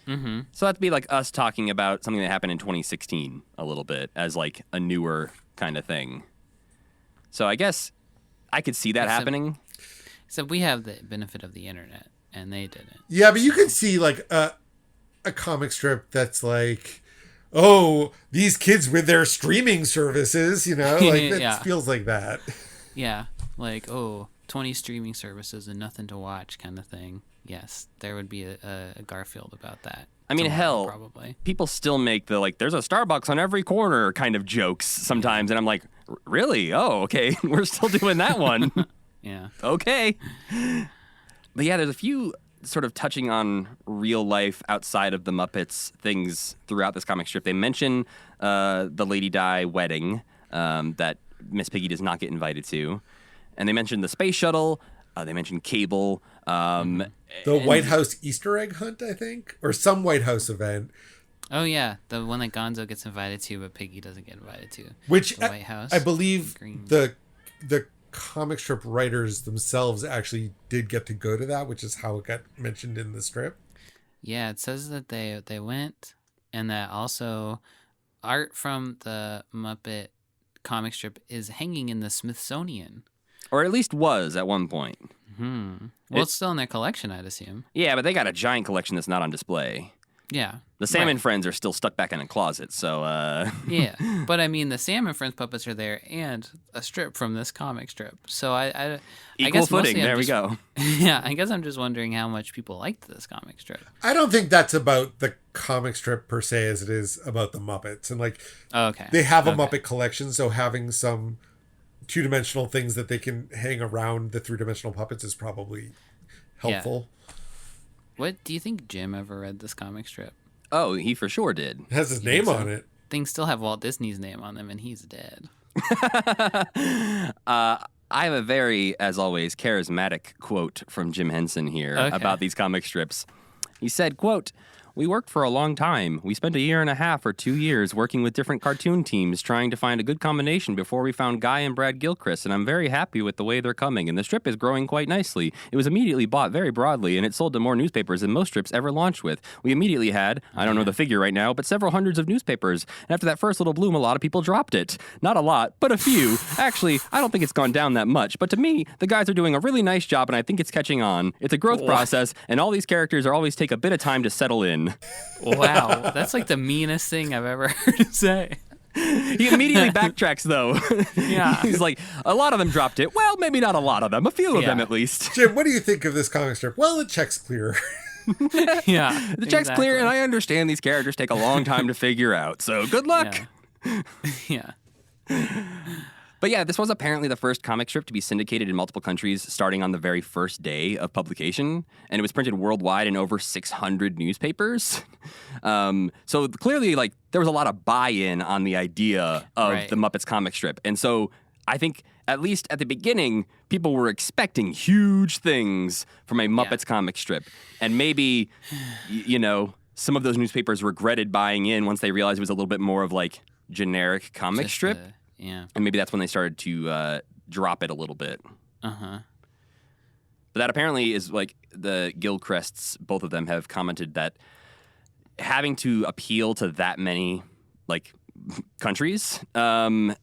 Mm-hmm. So that'd be like us talking about something that happened in 2016 a little bit as like a newer kind of thing. So I guess I could see that happening. So we have the benefit of the internet, and they didn't. Yeah, but you can see like a comic strip that's like, oh, these kids with their streaming services, like it Yeah. feels like that. Yeah, like 20 streaming services and nothing to watch kind of thing. Yes, there would be a Garfield about that. I mean, Tomorrow, hell, probably. people still make the like, there's a Starbucks on every corner kind of jokes sometimes. And I'm like, really? Oh, okay. We're still doing that one. Yeah. Okay. But yeah, there's a few sort of touching on real life outside of the Muppets things throughout this comic strip. They mention the Lady Di wedding that Miss Piggy does not get invited to. And they mention the space shuttle. They mention Cable. The White House Easter egg hunt, I think, or some White House event, Oh yeah, the one that Gonzo gets invited to, but Piggy doesn't get invited to. which The White House. I believe Green. the comic strip writers themselves actually did get to go to that, which is how it got mentioned in the strip. Yeah, it says that they went, and that also art from the Muppet comic strip is hanging in the Smithsonian. Or at least was at one point. Well, It- it's still in their collection, I'd assume. Yeah, but they got a giant collection that's not on display. Yeah. The Salmon Right. Friends are still stuck back in a closet, so Yeah, but I mean, the Salmon Friends puppets are there, and a strip from this comic strip. So I equal guess footing. mostly I'm There we just- go. Yeah, I guess I'm just wondering how much people liked this comic strip. I don't think that's about the comic strip per se as it is about the Muppets. And like Okay, they have a Okay. Muppet collection, so having some two-dimensional things that they can hang around the three-dimensional puppets is probably helpful. What do you think Jim ever read this comic strip? Oh, he for sure did. It has his name on it. Things still have Walt Disney's name on them, and he's dead. I have a very, as always, charismatic quote from Jim Henson here Okay. about these comic strips. He said, quote, "We worked for a long time. We spent 1.5 or 2 years working with different cartoon teams trying to find a good combination before we found Guy and Brad Gilchrist, and I'm very happy with the way they're coming, and the strip is growing quite nicely. It was immediately bought very broadly, and it sold to more newspapers than most strips ever launched with. We immediately had, I don't know the figure right now, but several hundreds of newspapers, and after that first little bloom, a lot of people dropped it. Not a lot, but a few. Actually, I don't think it's gone down that much, but to me, the guys are doing a really nice job, and I think it's catching on. It's a growth process, and all these characters are always take a bit of time to settle in." Wow, that's like the meanest thing I've ever heard him say. He immediately backtracks, though. Yeah. He's like, a lot of them dropped it. Well, maybe not a lot of them. A few of them, Yeah. at least. Jim, what do you think of this comic strip? Well, it checks clear. Yeah, The check's clear, and I understand these characters take a long time to figure out. So good luck. Yeah. But yeah, this was apparently the first comic strip to be syndicated in multiple countries starting on the very first day of publication. And it was printed worldwide in over 600 newspapers. So clearly, like, there was a lot of buy-in on the idea of Right. the Muppets comic strip. And so I think, at least at the beginning, people were expecting huge things from a Muppets comic strip. And maybe, you know, some of those newspapers regretted buying in once they realized it was a little bit more of, like, generic comic Just strip. Yeah. And maybe that's when they started to drop it a little bit. Uh-huh. But that apparently is like the Gilchrists, both of them have commented that having to appeal to that many like countries and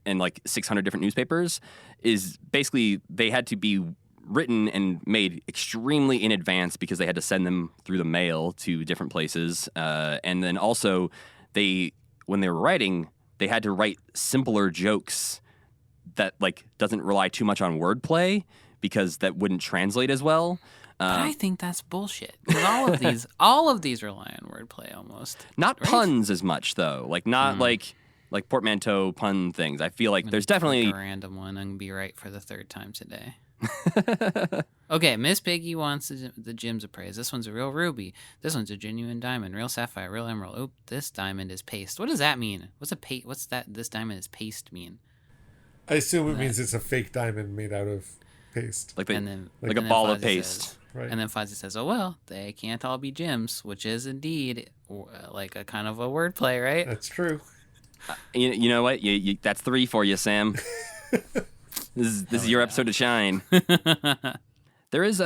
like 600 different newspapers is basically they had to be written and made extremely in advance because they had to send them through the mail to different places. And then also when they were writing, they had to write simpler jokes that like doesn't rely too much on wordplay because that wouldn't translate as well. But I think that's bullshit. Because all of these rely on wordplay almost. Not right? puns as much though. Like not like portmanteau pun things. I feel like there's definitely Like a random one. I'm gonna be right for the third time today. Okay, Miss Piggy wants the gems appraised. This one's a real ruby. This one's a genuine diamond. Real sapphire. Real emerald. Oop, this diamond is paste. What does that mean? What's that? This diamond is paste mean? I assume it means it's a fake diamond made out of paste. like And then like and a then ball of Fozzie paste. says- Right. And then Fozzie says, "Oh well, they can't all be gems," which is indeed like a kind of a wordplay, right? That's true. You know what? That's 3 for you, Sam. This is your episode to shine. There is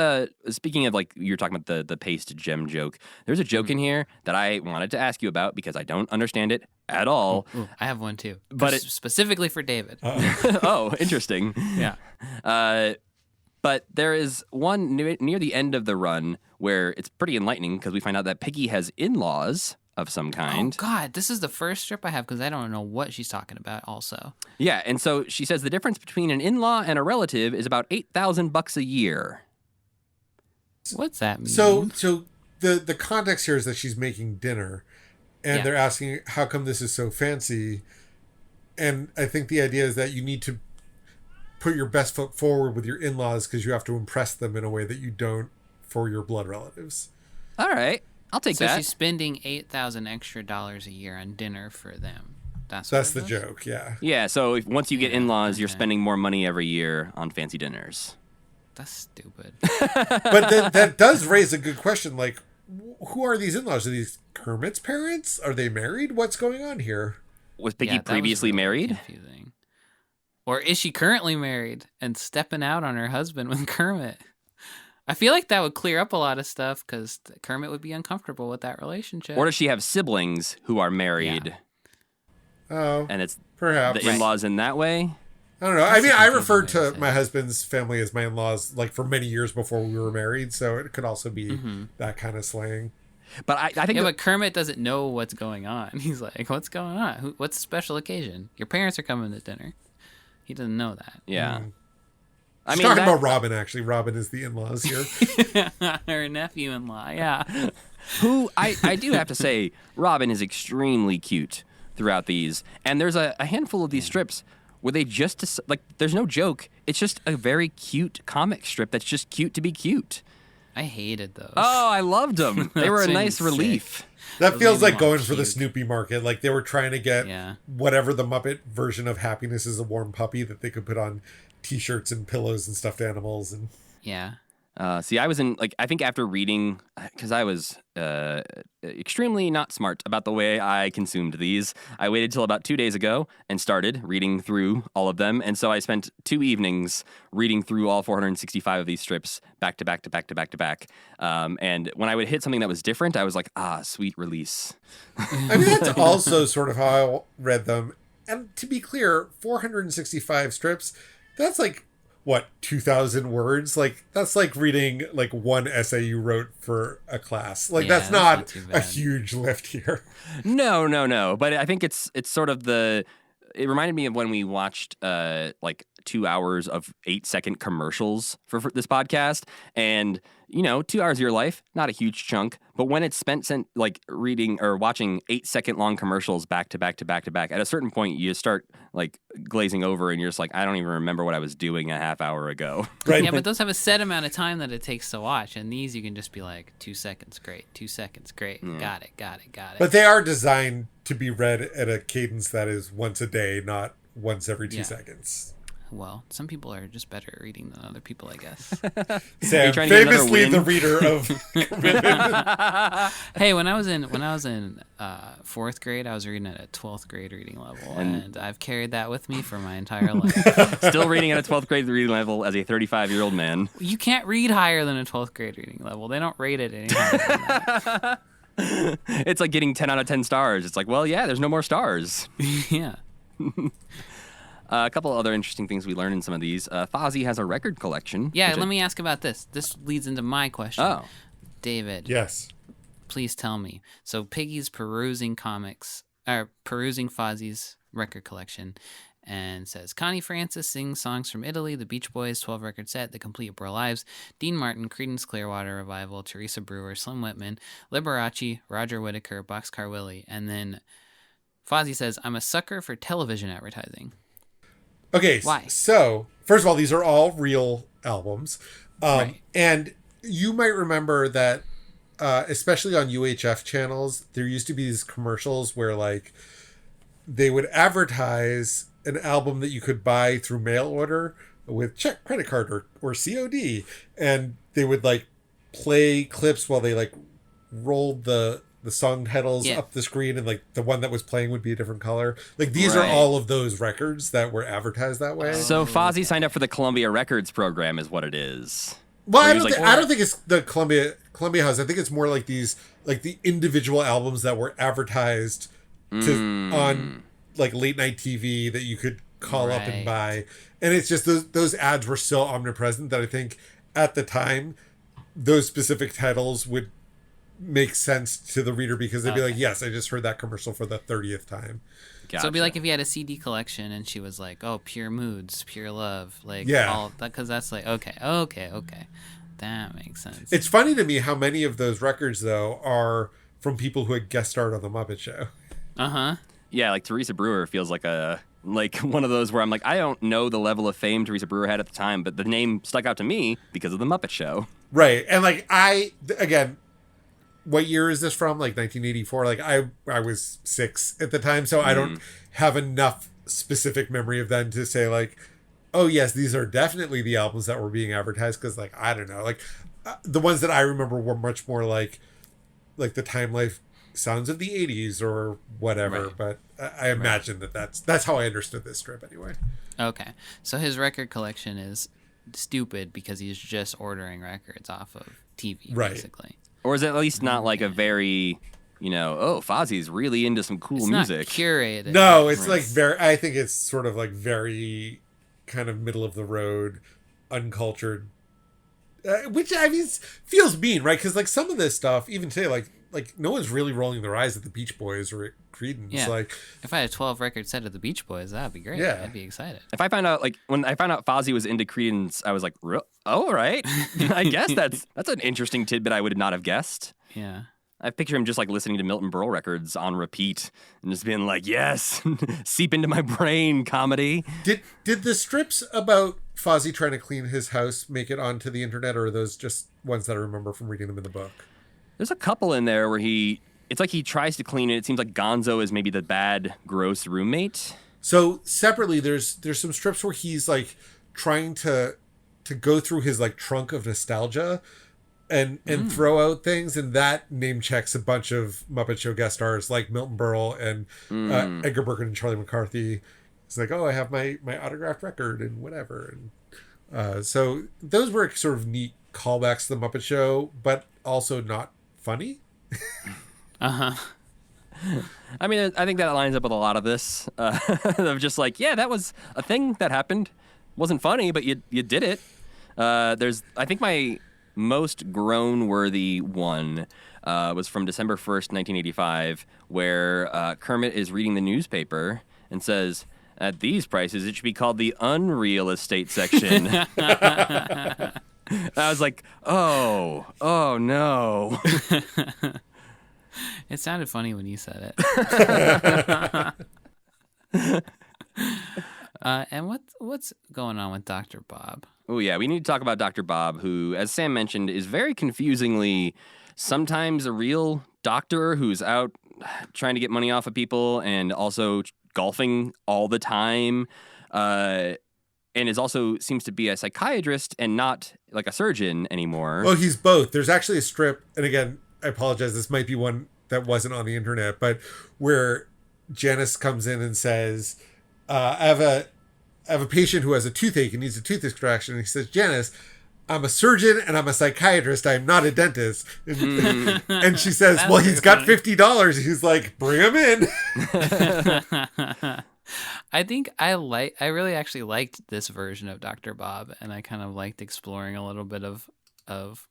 speaking of like you're talking about the paste gem joke. There's a joke in here that I wanted to ask you about because I don't understand it at all. Ooh, I have one too, But specifically for David. Oh, interesting. Yeah. But there is one near the end of the run where it's pretty enlightening because we find out that Piggy has in-laws of some kind. Oh God, this is the first strip I have because I don't know what she's talking about. Also, Yeah, and so she says the difference between an in-law and a relative is about $8,000 a year. what's that mean? So the context here is that she's making dinner, and Yeah. they're asking how come this is so fancy, and I think the idea is that you need to put your best foot forward with your in-laws because you have to impress them in a way that you don't for your blood relatives. All right, I'll take so that. she's spending $8,000 extra a year on dinner for them. That's That's what the it is? joke, yeah. Yeah, so once you get in-laws, you're okay. spending more money every year on fancy dinners. That's stupid. But that does raise a good question. Like, who are these in-laws? Are these Kermit's parents? Are they married? What's going on here? Was Piggy Yeah, that was previously really married? Confusing. Or is she currently married and stepping out on her husband with Kermit? I feel like that would clear up a lot of stuff because Kermit would be uncomfortable with that relationship. Or does she have siblings who are married? Oh, and it's perhaps. the in-laws in that way. I don't know. I mean, I confusing referred way to to say my it. husband's family as my in-laws like for many years before we were married, so it could also be that kind of slang. But I think Yeah, that- but Kermit doesn't know what's going on. He's like, "What's going on? What's the special occasion? Your parents are coming to dinner." He doesn't know that. yeah. I He's mean, talking that- about Robin, actually. Robin is the in-laws here. Her nephew-in-law, yeah. who I do have to say, Robin is extremely cute throughout these, and there's a handful of these strips where they just like, there's no joke. It's just a very cute comic strip that's just cute to be cute. I hated those. Oh, I loved them. They were a That's nice sick. relief. That Those feels made me like going want for the puke. Snoopy market. Like they were trying to get Yeah. whatever the Muppet version of happiness is a warm puppy that they could put on T-shirts and pillows and stuffed animals. And Yeah. See, I was in, like, I think after reading, because I was extremely not smart about the way I consumed these, I waited till about 2 days ago and started reading through all of them. And so I spent 2 evenings reading through all 465 of these strips back to back to back to back to back. And when I would hit something that was different, I was like, sweet release. I mean, that's also sort of how I read them. And to be clear, 465 strips, that's like, what, 2,000 words? Like, that's like reading like one essay you wrote for a class. Like, Yeah, that's that's not not too a bad. huge lift here. No. But I think it's sort of it reminded me of when we watched like 2 hours of 8-second commercials for this podcast. And, 2 hours of your life, not a huge chunk. But when it's spent like reading or watching 8-second long commercials back to back to back to back, at a certain point, you start like glazing over and you're just like, I don't even remember what I was doing a half hour ago. Right. Yeah, but those have a set amount of time that it takes to watch, and these you can just be like 2 seconds, great. 2 seconds, great. Got it. But they are designed to be read at a cadence that is once a day, not once every 2 Yeah. seconds. Well, some people are just better at reading than other people, I guess. Sam, trying to get another famously win? the reader of Hey, when I was in 4th grade, I was reading at a 12th grade reading level, and I've carried that with me for my entire life. Still reading at a 12th grade reading level as a 35-year-old man. You can't read higher than a 12th grade reading level. They don't rate it any higher than that. It's like getting 10 out of 10 stars. It's like, well, yeah, there's no more stars. Yeah. A couple other interesting things we learned in some of these. Fozzie has a record collection. Yeah, which let me ask about this. This leads into my question. Oh. David, yes. please tell me. So Piggy's perusing Fozzie's record collection and says, Connie Francis sings songs from Italy, the Beach Boys, 12 record set, The Complete Bro Lives, Dean Martin, Creedence Clearwater Revival, Teresa Brewer, Slim Whitman, Liberace, Roger Whittaker, Boxcar Willie, and then Fozzie says, I'm a sucker for television advertising. Okay, Why? so first of all, these are all real albums. Right. And you might remember that, especially on UHF channels, there used to be these commercials where, like, they would advertise an album that you could buy through mail order with check, credit card, or COD. And they would, like, play clips while they, like, rolled the song titles Yeah. up the screen, and like the one that was playing would be a different color. Like these are Right. all of those records that were advertised that way. So Fozzie signed up for the Columbia Records program is what it is. Well, Where I he don't, was like, I don't think it's the Columbia House. I think it's more like these, like the individual albums that were advertised on like late night TV that you could call up and Right. buy. And it's just those ads were so omnipresent that I think at the time those specific titles would make sense to the reader because they'd be like, yes, I just heard that commercial for the 30th time. So it'd be Gotcha. like if you had a CD collection and she was like, "Oh, pure moods, pure love," like Yeah. all that, because that's like, okay, that makes sense. It's funny to me how many of those records, though, are from people who had guest starred on The Muppet Show. Yeah, like Teresa Brewer feels like one of those where I'm like, I don't know the level of fame Teresa Brewer had at the time, but the name stuck out to me because of the Muppet Show. Right. And like again, what year is this from? Like 1984. Like I was 6 at the time, so I don't have enough specific memory of then to say like, oh yes, these are definitely the albums that were being advertised. Because like I don't know, like the ones that I remember were much more like the Time Life sounds of the 80s or whatever. Right. But I imagine that's how I understood this strip anyway. Okay, so his record collection is stupid because he's just ordering records off of TV, Right. basically. Or is it at least not like a very Fozzie's really into some cool It's music. not curated. No, it's like I think it's sort of like very kind of middle of the road, uncultured, which I mean feels mean, right? Because like some of this stuff, even today, like no one's really rolling their eyes at the Beach Boys or at Creedence. Yeah. Like if I had a 12 record set of the Beach Boys, that'd be great. Yeah. I'd be excited. If I found out, like, when I found out Fozzie was into Creedence, I was like, all right. I guess that's an interesting tidbit I would not have guessed. Yeah. I picture him just like listening to Milton Berle records on repeat and just being like, yes, seep into my brain, comedy. Did the strips about Fozzie trying to clean his house make it onto the internet, or are those just ones that I remember from reading them in the book? There's a couple in there where it's like he tries to clean it. It seems like Gonzo is maybe the bad, gross roommate. So separately, there's some strips where he's like trying to go through his like trunk of nostalgia and throw out things, and that name checks a bunch of Muppet Show guest stars like Milton Berle and Edgar Bergen and Charlie McCarthy. It's like, oh, I have my autographed record and whatever, and so those were sort of neat callbacks to the Muppet Show, but also not funny. Uh-huh. I mean, I think that lines up with a lot of this. Of just like, yeah, that was a thing that happened. Wasn't funny, but you did it. I think my most groan-worthy one was from December 1st, 1985, where Kermit is reading the newspaper and says, at these prices, it should be called the unreal estate section. I was like, oh no. It sounded funny when you said it. And what's going on with Dr. Bob? Oh, yeah, we need to talk about Dr. Bob, who, as Sam mentioned, is very confusingly sometimes a real doctor who's out trying to get money off of people and also golfing all the time, and is also seems to be a psychiatrist and not like a surgeon anymore. Oh, he's both. There's actually a strip, and again, I apologize, this might be one that wasn't on the internet, but where Janice comes in and says, I have a patient who has a toothache and needs a tooth extraction. And he says, Janice, I'm a surgeon and I'm a psychiatrist. I'm not a dentist. And she says, well, he's got $50. He's like, bring him in. I think I really actually liked this version of Dr. Bob, and I kind of liked exploring a little bit of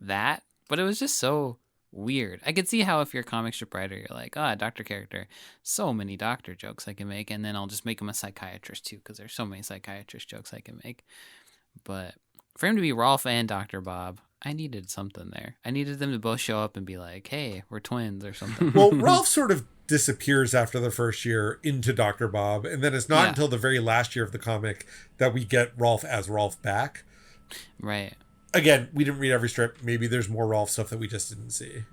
that, but it was just so weird. I could see how if you're a comic strip writer, you're like, doctor character, so many doctor jokes I can make, and then I'll just make him a psychiatrist too, because there's so many psychiatrist jokes I can make. But for him to be Rolf and Dr. Bob, I needed something there. I needed them to both show up and be like, hey, we're twins or something. Well, Rolf sort of disappears after the first year into Dr. Bob, and then it's not until the very last year of the comic that we get Rolf as Rolf back. Right. Again, we didn't read every strip. Maybe there's more Rolf stuff that we just didn't see.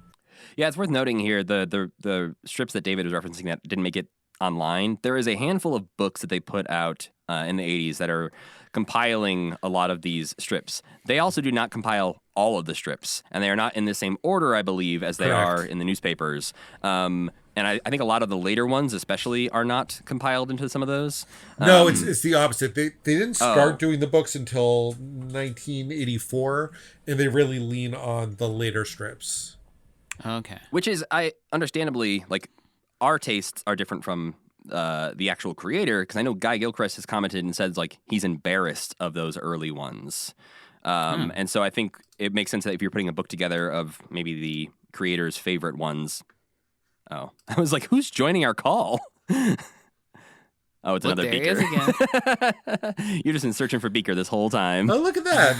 Yeah, it's worth noting here the strips that David was referencing that didn't make it online. There is a handful of books that they put out in the 80s that are compiling a lot of these strips. They also do not compile all of the strips, and they are not in the same order, I believe, as they are in the newspapers. And I think a lot of the later ones, especially, are not compiled into some of those. No, it's the opposite. They didn't start doing the books until 1984, and they really lean on the later strips. Okay. Which is, understandably, like, our tastes are different from the actual creator, because I know Guy Gilchrist has commented and said, like, he's embarrassed of those early ones. And so I think it makes sense that if you're putting a book together of maybe the creator's favorite ones. Oh, I was like, who's joining our call? Oh, it's another there he Beaker. is again. You've just been searching for Beaker this whole time. Oh, look at that.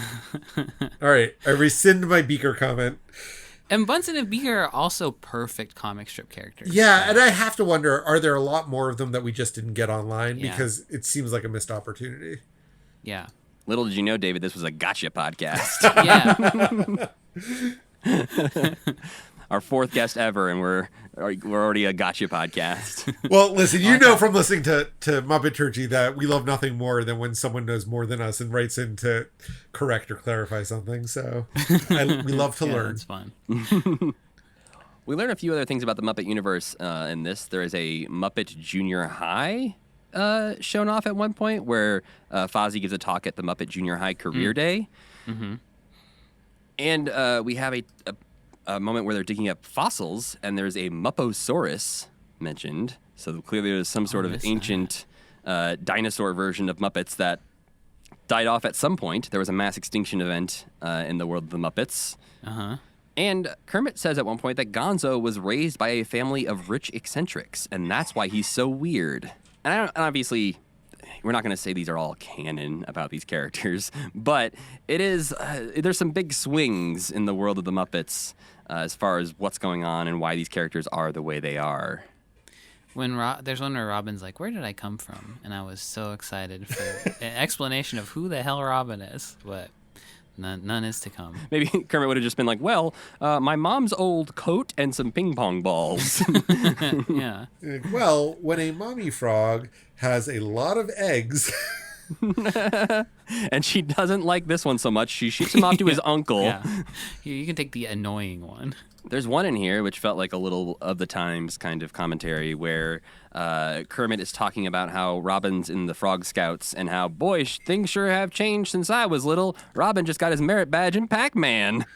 All right, I rescind my Beaker comment. And Bunsen and Beaker are also perfect comic strip characters. Yeah, and I have to wonder, are there a lot more of them that we just didn't get online? Yeah. Because it seems like a missed opportunity. Yeah. Little did you know, David, this was a gotcha podcast. Yeah. Our fourth guest ever, and we're already a gotcha podcast. Well, listen, you know from listening to Muppeturgy that we love nothing more than when someone knows more than us and writes in to correct or clarify something. So we love to learn. That's fun. We learn a few other things about the Muppet universe in this. There is a Muppet Junior High shown off at one point where Fozzie gives a talk at the Muppet Junior High Career Day. Mm-hmm. And we have a a moment where they're digging up fossils, and there's a Mupposaurus mentioned. So clearly there's some sort of ancient dinosaur version of Muppets that died off at some point. There was a mass extinction event in the world of the Muppets. Uh-huh. And Kermit says at one point that Gonzo was raised by a family of rich eccentrics, and that's why he's so weird. And obviously, we're not going to say these are all canon about these characters, but it is. There's some big swings in the world of the Muppets as far as what's going on and why these characters are the way they are. There's one where Robin's like, "Where did I come from?" And I was so excited for an explanation of who the hell Robin is, but none is to come. Maybe Kermit would have just been like, well, my mom's old coat and some ping pong balls. Yeah. Well, when a mommy frog has a lot of eggs... And she doesn't like this one so much, she ships him off to his uncle. Yeah. You can take the annoying one. There's one in here which felt like a little of the times kind of commentary where Kermit is talking about how Robin's in the Frog Scouts and how, boy, things sure have changed since I was little. Robin just got his merit badge in Pac-Man.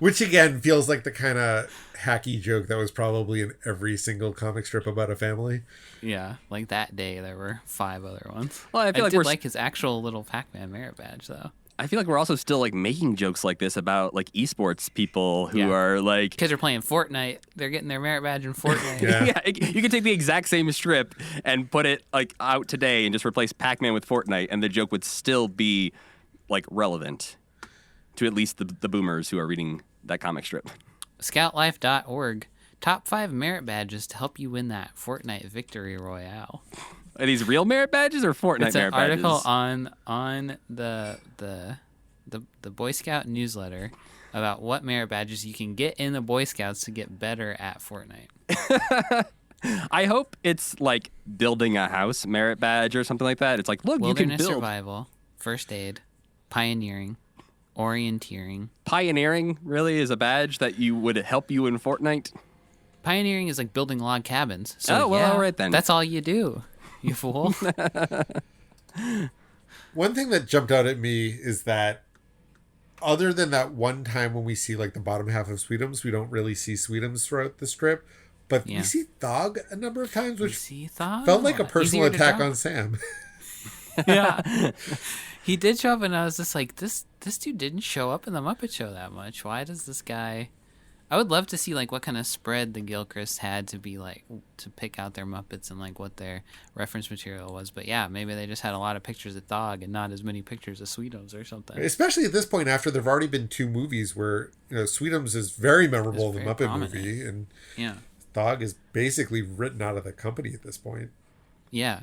Which, again, feels like the kind of hacky joke that was probably in every single comic strip about a family. Yeah, like that day there were 5 other ones. Well, I feel like did we're like his actual little Pac-Man merit badge, though. I feel like we're also still like making jokes like this about like esports people who Yeah. are like Kids are playing Fortnite. They're getting their merit badge in Fortnite. Yeah. You can take the exact same strip and put it like out today and just replace Pac-Man with Fortnite, and the joke would still be like relevant to at least the boomers who are reading that comic strip. Scoutlife.org. Top 5 merit badges to help you win that Fortnite victory royale. Are these real merit badges or Fortnite It's an merit badges? article on the Boy Scout newsletter about what merit badges you can get in the Boy Scouts to get better at Fortnite. I hope it's like building a house merit badge or something like that. It's like, look, you can Wilderness build. survival, first aid, pioneering, orienteering. Pioneering really is a badge that you would help you in Fortnite. Pioneering is like building log cabins. So Oh, well, yeah, all right then. That's all you do, you fool. One thing that jumped out at me is that other than that one time when we see like the bottom half of Sweetums, we don't really see Sweetums throughout the strip. But Yeah. we see Thog a number of times, which See, thought felt like a personal easier to attack draw. on Sam. Yeah. He did show up, and I was just like, this dude didn't show up in the Muppet Show that much. Why does this guy... I would love to see like what kind of spread the Gilchrist had to be like to pick out their Muppets and like what their reference material was. But yeah, maybe they just had a lot of pictures of Thog and not as many pictures of Sweetums or something. Especially at this point after there've already been 2 movies where, you know, Sweetums is very memorable in It's the very Muppet prominent. movie, and Yeah. Thog is basically written out of the company at this point. Yeah.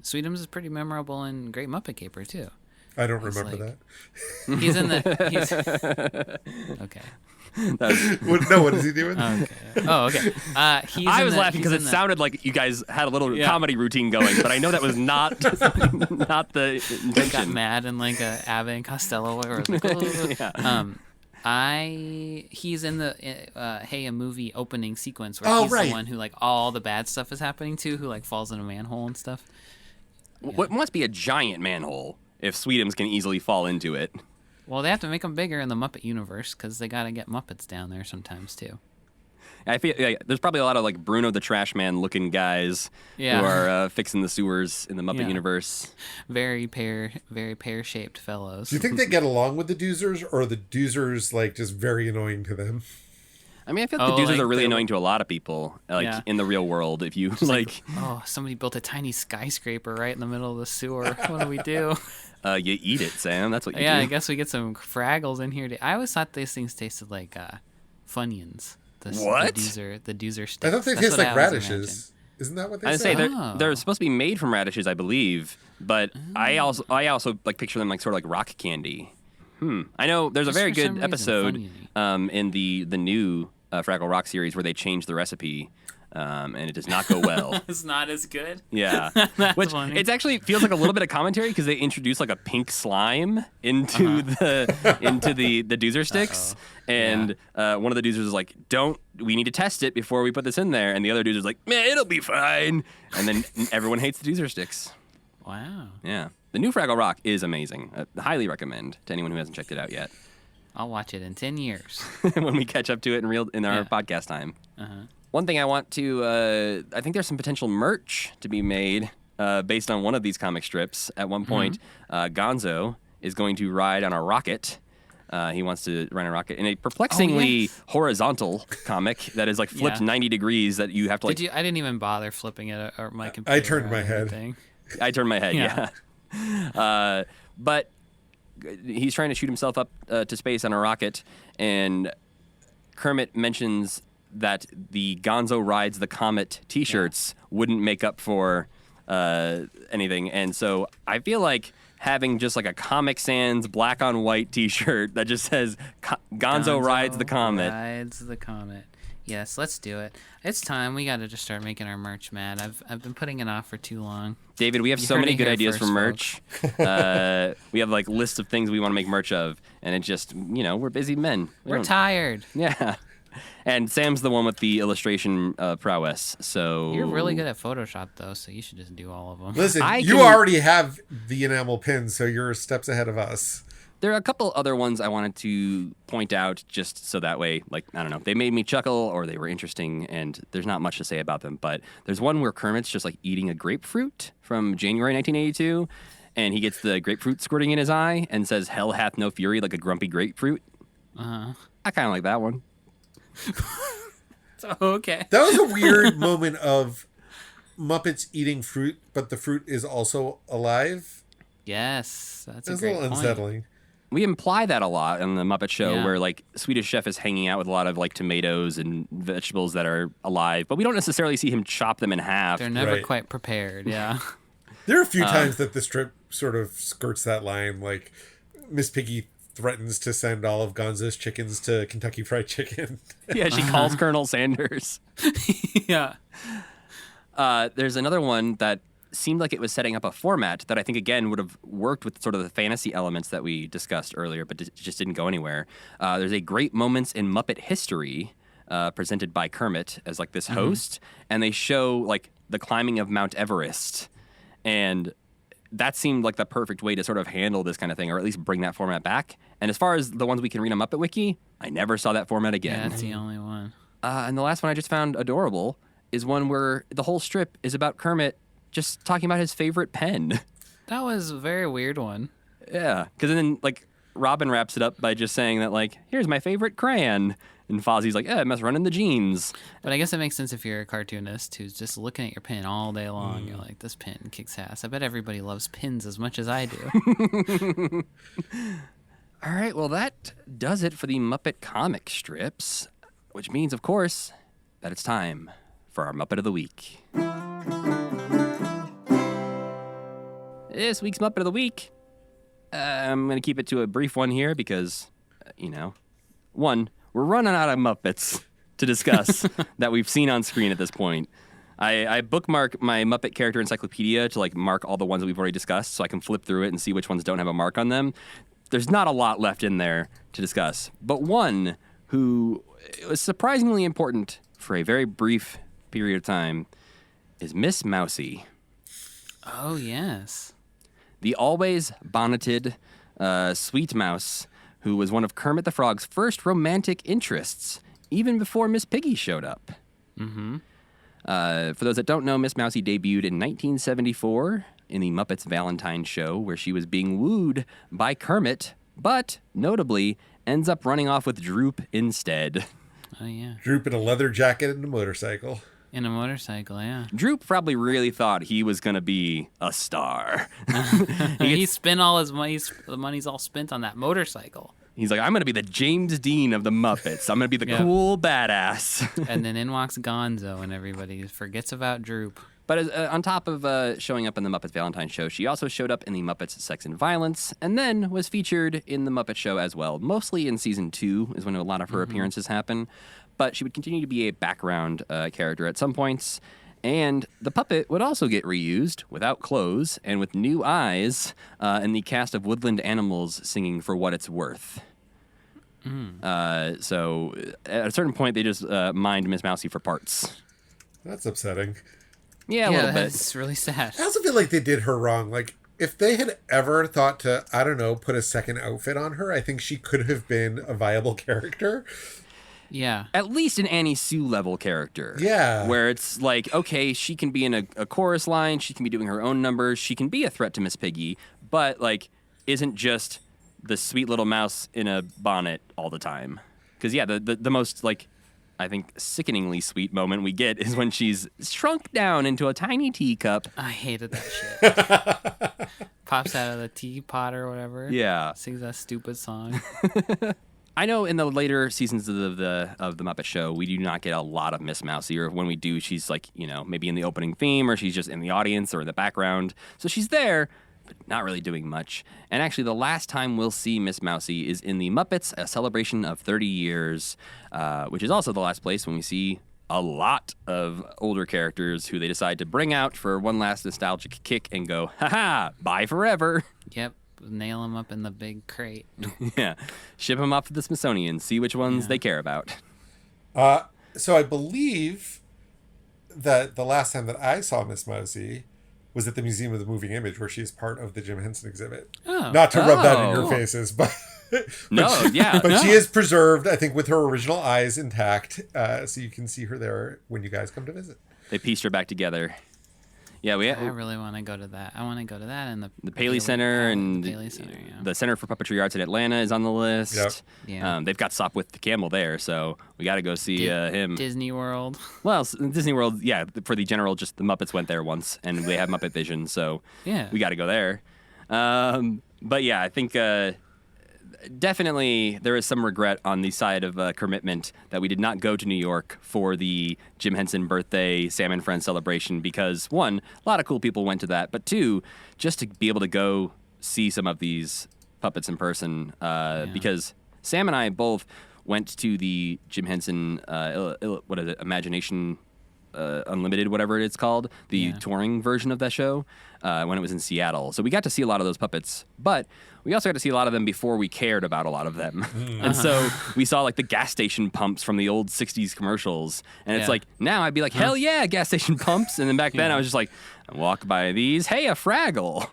Sweetums is pretty memorable in Great Muppet Caper too. I don't It's remember like- that. He's in the... Okay. What is he doing? Okay. Oh, okay. I was laughing because it sounded like you guys had a little comedy routine going, but I know that was not not the got intention. mad in like a Abbott and Costello way. Where it was like, he's in the a movie opening sequence where he's right. the one who like all the bad stuff is happening to, who like falls in a manhole and stuff. What must be a giant manhole if Sweetums can easily fall into it? Well, they have to make them bigger in the Muppet universe because they got to get Muppets down there sometimes too. I feel like there's probably a lot of like Bruno the Trash Man looking guys Yeah. who are fixing the sewers in the Muppet Yeah. universe. Very pear shaped fellows. Do you think they get along with the Doozers, or are the Doozers like just very annoying to them? I mean, I feel like the Doozers like are really they- annoying to a lot of people, like Yeah. in the real world. If you like, Oh, somebody built a tiny skyscraper right in the middle of the sewer. What do we do? you eat it, Sam. That's what you Yeah, do. I guess we get some Fraggles in here. I always thought these things tasted like Funyuns. What? The Doozer sticks. I thought they That's taste what like I always radishes. Isn't that what they I'd say say? they're supposed to be made from radishes, I believe, but I also like picture them like sort of like rock candy. I know there's Just a very for some good reason, episode in the new Fraggle Rock series where they changed the recipe. And it does not go well. It's not as good. Yeah, That's which funny. it actually feels like a little bit of commentary because they introduce like a pink slime into the Doozer sticks, and one of the Doozers is like, we need to test it before we put this in there," and the other Doozer's like, "Man, it'll be fine," and then everyone hates the Doozer sticks. Wow. Yeah, the new Fraggle Rock is amazing. I highly recommend to anyone who hasn't checked it out yet. I'll watch it in 10 years. when we catch up to it in our podcast time. One thing I want to, I think there's some potential merch to be made based on one of these comic strips. At one point, Gonzo is going to ride on a rocket. He wants to ride a rocket in a perplexingly horizontal comic that is like flipped 90 degrees that you have to like. I didn't even bother flipping it or my computer. I turned my head. I turned my head, yeah. But he's trying to shoot himself up to space on a rocket, and Kermit mentions that the Gonzo Rides the Comet T-shirts wouldn't make up for anything, and so I feel like having just like a Comic Sans black on white T-shirt that just says Gonzo Rides the Comet. Rides the Comet. Yes, let's do it. It's time. We got to just start making our merch, Matt. I've been putting it off for too long. David, we have so many good ideas for merch. We have like lists of things we want to make merch of, and it just, we're busy men. We're tired. Yeah. And Sam's the one with the illustration prowess, so... You're really good at Photoshop, though, so you should just do all of them. Listen, you already have the enamel pins, so you're steps ahead of us. There are a couple other ones I wanted to point out just so that way, like, I don't know, they made me chuckle or they were interesting, and there's not much to say about them, but there's one where Kermit's just, like, eating a grapefruit from January 1982, and he gets the grapefruit squirting in his eye and says, "Hell hath no fury," like a grumpy grapefruit. I kind of like that one. Okay. That was a weird moment of Muppets eating fruit, but the fruit is also alive. Yes, that's a great great point. Unsettling. We imply that a lot on the Muppet Show, where like Swedish Chef is hanging out with a lot of like tomatoes and vegetables that are alive, but we don't necessarily see him chop them in half. They're never quite prepared. Yeah. There are a few times that the strip sort of skirts that line, like Miss Piggy threatens to send all of Gonzo's chickens to Kentucky Fried Chicken. Yeah, she calls Colonel Sanders. Yeah. There's another one that seemed like it was setting up a format that I think, again, would have worked with sort of the fantasy elements that we discussed earlier, but just didn't go anywhere. There's a Great Moments in Muppet History presented by Kermit as like this host, and they show like the climbing of Mount Everest. And that seemed like the perfect way to sort of handle this kind of thing, or at least bring that format back. And as far as the ones we can read on Muppet Wiki, I never saw that format again. Yeah, that's the only one. And the last one I just found adorable is one where the whole strip is about Kermit just talking about his favorite pen. That was a very weird one. Yeah, because then like Robin wraps it up by just saying that like, here's my favorite crayon. And Fozzie's like, it must run in the genes. But I guess it makes sense if you're a cartoonist who's just looking at your pen all day long. You're like, this pen kicks ass. I bet everybody loves pins as much as I do. All right, well, that does it for the Muppet comic strips, which means, of course, that it's time for our Muppet of the Week. This week's Muppet of the Week, I'm going to keep it to a brief one here because, one, we're running out of Muppets to discuss that we've seen on screen at this point. I bookmark my Muppet character encyclopedia to like mark all the ones that we've already discussed so I can flip through it and see which ones don't have a mark on them. There's not a lot left in there to discuss. But one who was surprisingly important for a very brief period of time is Miss Mousy. Oh, yes. The always bonneted sweet mouse who was one of Kermit the Frog's first romantic interests, even before Miss Piggy showed up. Mm-hmm. For those that don't know, Miss Mousy debuted in 1974 in the Muppets Valentine Show, where she was being wooed by Kermit, but, notably, ends up running off with Droop instead. Oh, yeah. Droop in a leather jacket and a motorcycle. In a motorcycle, yeah. Droop probably really thought he was going to be a star. He spent all his money. The money's all spent on that motorcycle. He's like, I'm going to be the James Dean of the Muppets. I'm going to be the cool badass. And then in walks Gonzo, and everybody forgets about Droop. But on top of showing up in the Muppets Valentine Show, she also showed up in the Muppets Sex and Violence, and then was featured in the Muppet Show as well. Mostly in Season 2 is when a lot of her appearances happen. But she would continue to be a background character at some points. And the puppet would also get reused without clothes and with new eyes in the cast of Woodland Animals singing For What It's Worth. So at a certain point, they just mined Miss Mousy for parts. That's upsetting. Yeah, a little bit. It's really sad. I also feel like they did her wrong. Like, If they had ever thought to, I don't know, put a second outfit on her, I think she could have been a viable character. Yeah. At least an Annie Sue level character. Yeah. Where it's like, okay, she can be in a chorus line, she can be doing her own numbers, she can be a threat to Miss Piggy, but like isn't just the sweet little mouse in a bonnet all the time. Because yeah, the most like I think sickeningly sweet moment we get is when she's shrunk down into a tiny teacup. I hated that shit. Pops out of the teapot or whatever. Yeah. Sings that stupid song. I know in the later seasons of the Muppet Show, we do not get a lot of Miss Mousy, or when we do, she's like, you know, maybe in the opening theme, or she's just in the audience or in the background. So she's there, but not really doing much. And actually, the last time we'll see Miss Mousy is in the Muppets, a celebration of 30 years, which is also the last place when we see a lot of older characters who they decide to bring out for one last nostalgic kick and go, ha-ha, bye forever. Yep. Nail them up in the big crate. Yeah. Ship them off to the Smithsonian, see which ones they care about. So I believe that the last time that I saw Miss Mousy was at the Museum of the Moving Image, where she is part of the Jim Henson exhibit. Oh. Not to rub that in your Oh. faces, but No, she is preserved, I think, with her original eyes intact, so you can see her there when you guys come to visit. They pieced her back together. Yeah, we I really want to go to that. I want to go to that and the Paley Center and the Paley Center, yeah. the Center for Puppetry Arts in Atlanta is on the list. Yep. Yeah. They've got Sopwith the Camel there, so we got to go see him. Disney World. Well, Disney World, yeah, for the general, just the Muppets went there once, and they have Muppet Vision, so Yeah. we got to go there. But yeah, I think definitely there is some regret on the side of commitment that we did not go to New York for the Jim Henson birthday Sam and Friends celebration because, one, a lot of cool people went to that, but two, just to be able to go see some of these puppets in person because Sam and I both went to the Jim Henson, what is it, Imagination Unlimited, whatever it's called, the touring version of that show when it was in Seattle. So we got to see a lot of those puppets, but we also got to see a lot of them before we cared about a lot of them. And so we saw like the gas station pumps from the old 60s commercials. And it's like, now I'd be like, hell yeah, gas station pumps. And then back then I was just like, I walk by these, hey, a Fraggle.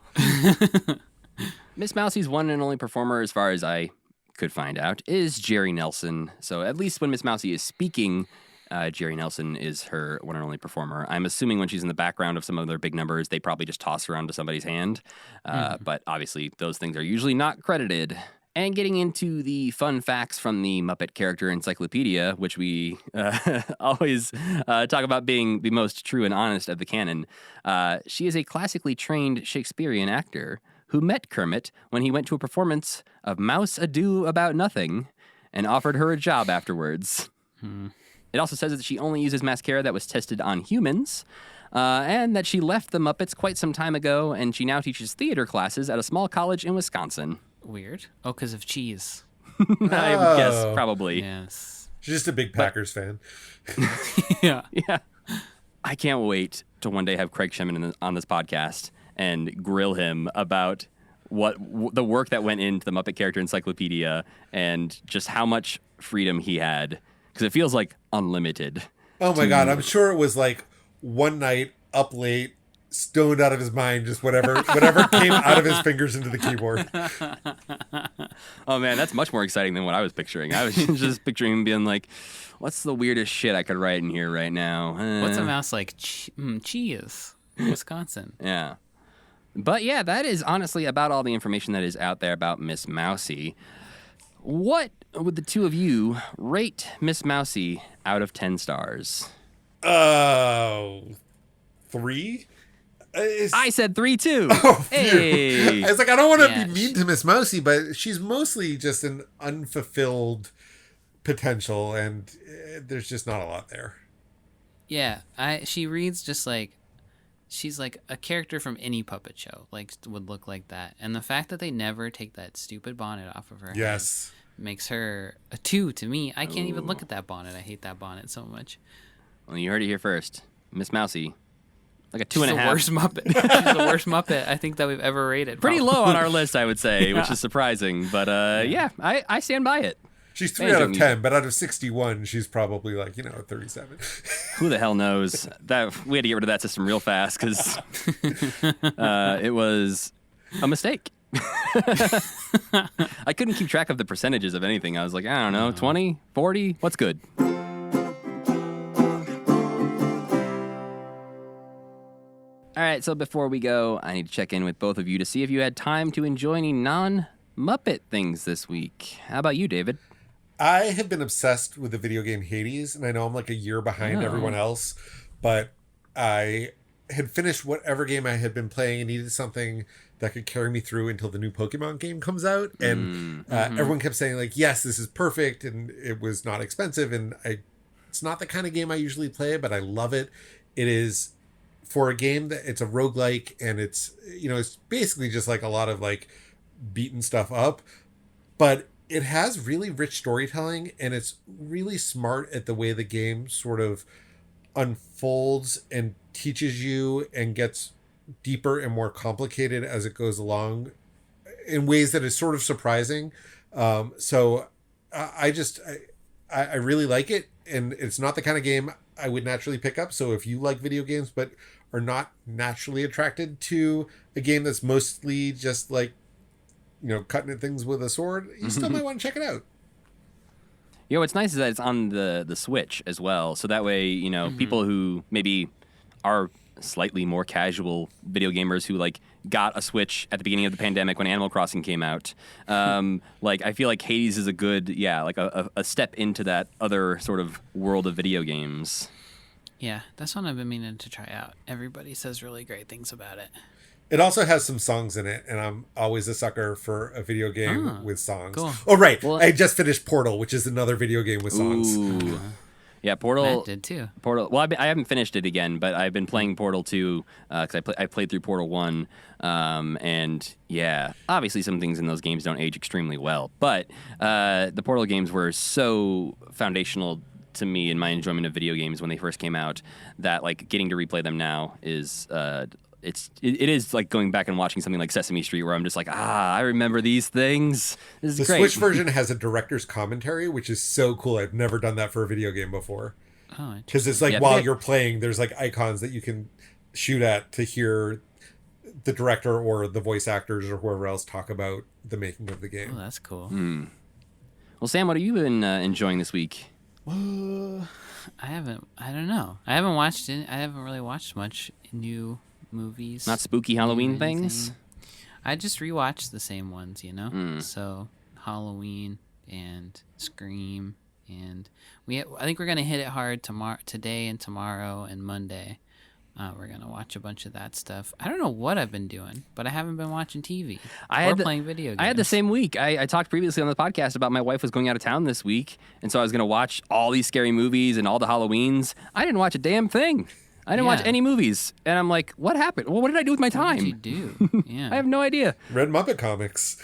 Miss Mousy's one and only performer, as far as I could find out, is Jerry Nelson. So at least when Miss Mousy is speaking, Jerry Nelson is her one and only performer. I'm assuming when she's in the background of some of their big numbers, they probably just toss her onto somebody's hand. But obviously, those things are usually not credited. And getting into the fun facts from the Muppet Character Encyclopedia, which we always talk about being the most true and honest of the canon, she is a classically trained Shakespearean actor who met Kermit when he went to a performance of Mouse Ado About Nothing and offered her a job afterwards. It also says that she only uses mascara that was tested on humans, and that she left the Muppets quite some time ago, and she now teaches theater classes at a small college in Wisconsin. Weird. Oh, because of cheese. I would guess, probably. Yes. She's just a big Packers fan. Yeah. Yeah. I can't wait to one day have Craig Shemin on this podcast and grill him about the work that went into the Muppet Character Encyclopedia and just how much freedom he had. Because it feels like unlimited. Oh my God, I'm sure it was like one night, up late, stoned out of his mind, just whatever came out of his fingers into the keyboard. Oh man, that's much more exciting than what I was picturing. I was just picturing him being like, what's the weirdest shit I could write in here right now? What's a mouse like? Cheese. Wisconsin. Yeah. But yeah, that is honestly about all the information that is out there about Miss Mousy. What would the two of you rate Miss Mousy out of 10 stars? 3? I said 3 too. Hey. I was like, I don't want to Yeah, be mean to Miss Mousy, but she's mostly just an unfulfilled potential, and there's just not a lot there. Yeah. She reads just like she's like a character from any puppet show, like would look like that. And the fact that they never take that stupid bonnet off of her Yes. head makes her a 2 to me. I can't even look at that bonnet. I hate that bonnet so much. Well, you heard it here first. Miss Mousy, like a She's 2.5. the worst Muppet. She's the worst Muppet I think that we've ever rated. Pretty probably. low on our list, I would say, which is surprising. But yeah, I stand by it. She's 3 Hey, out of Jamie. 10, but out of 61, she's probably like, 37. Who the hell knows? That we had to get rid of that system real fast because it was a mistake. I couldn't keep track of the percentages of anything. I was like, I don't know, 20, 40, what's good? All right, so before we go, I need to check in with both of you to see if you had time to enjoy any non-Muppet things this week. How about you, David? I have been obsessed with the video game Hades, and I know I'm like a year behind everyone else, but I had finished whatever game I had been playing and needed something that could carry me through until the new Pokemon game comes out. And everyone kept saying like, yes, this is perfect. And it was not expensive. And it's not the kind of game I usually play, but I love it. It is for a game that it's a roguelike, and it's, you know, it's basically just like a lot of like beating stuff up, but it has really rich storytelling, and it's really smart at the way the game sort of unfolds and teaches you and gets deeper and more complicated as it goes along in ways that is sort of surprising. So I really like it, and it's not the kind of game I would naturally pick up. So if you like video games but are not naturally attracted to a game that's mostly just like, you know, cutting at things with a sword, you still might want to check it out. You know, what's nice is that it's on the Switch as well. So that way, you know, people who maybe are slightly more casual video gamers who like got a Switch at the beginning of the pandemic when Animal Crossing came out. Like, I feel like Hades is a good, like a step into that other sort of world of video games. Yeah, that's one I've been meaning to try out. Everybody says really great things about it. It also has some songs in it, and I'm always a sucker for a video game with songs. Cool. Oh, right. Well, I just finished Portal, which is another video game with songs. Ooh. Yeah, Portal. Matt did too. Portal. Well, I haven't finished it again, but I've been playing Portal 2 because I played through Portal 1. And yeah, obviously some things in those games don't age extremely well, but the Portal games were so foundational to me in my enjoyment of video games when they first came out that like getting to replay them now is it is like going back and watching something like Sesame Street, where I'm just like, I remember these things. This is The great. Switch version has a director's commentary, which is so cool. I've never done that for a video game before. Oh, Because it's like while you're playing, there's like icons that you can shoot at to hear the director or the voice actors or whoever else talk about the making of the game. oh, that's cool. Well, Sam, what have you been enjoying this week? I don't know. I haven't watched it. I haven't really watched much new movies. Not spooky Halloween things? I just rewatched the same ones, you know? So Halloween and Scream, and I think we're going to hit it hard today and tomorrow and Monday. We're going to watch a bunch of that stuff. I don't know what I've been doing, but I haven't been watching TV or playing video games. I had the same week. I talked previously on the podcast about my wife was going out of town this week, and so I was going to watch all these scary movies and all the Halloweens. I didn't watch a damn thing. I didn't watch any movies. And I'm like, what happened? Well, what did I do with my time? What did you do? Yeah. I have no idea. Read Muppet comics.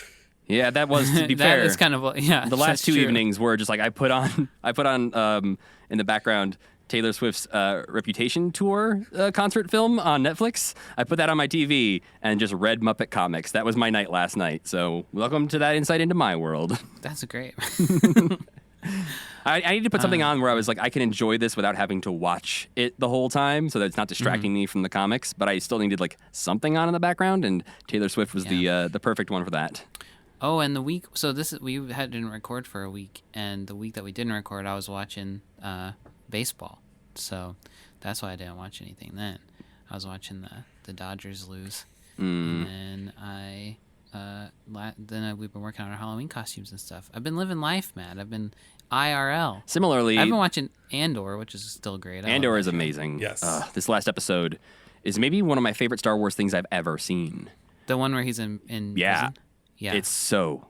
Yeah, that was, to be fair. That is kind of, the last two true. evenings were just like I put on in the background Taylor Swift's Reputation tour concert film on Netflix. I put that on my TV and just read Muppet comics. That was my night last night. So welcome to that insight into my world. That's great. I need to put something on where I was like, I can enjoy this without having to watch it the whole time, so that it's not distracting me from the comics. But I still needed like something on in the background, and Taylor Swift was the perfect one for that. Oh, and the week, so we didn't record for a week, and the week that we didn't record, I was watching baseball. So that's why I didn't watch anything then. I was watching the Dodgers lose, and then we've been working on our Halloween costumes and stuff. I've been living life, Matt. I've been IRL. Similarly, I've been watching Andor, which is still great. Andor is amazing. Yes. This last episode is maybe one of my favorite Star Wars things I've ever seen. The one where he's in prison? Yeah. It's so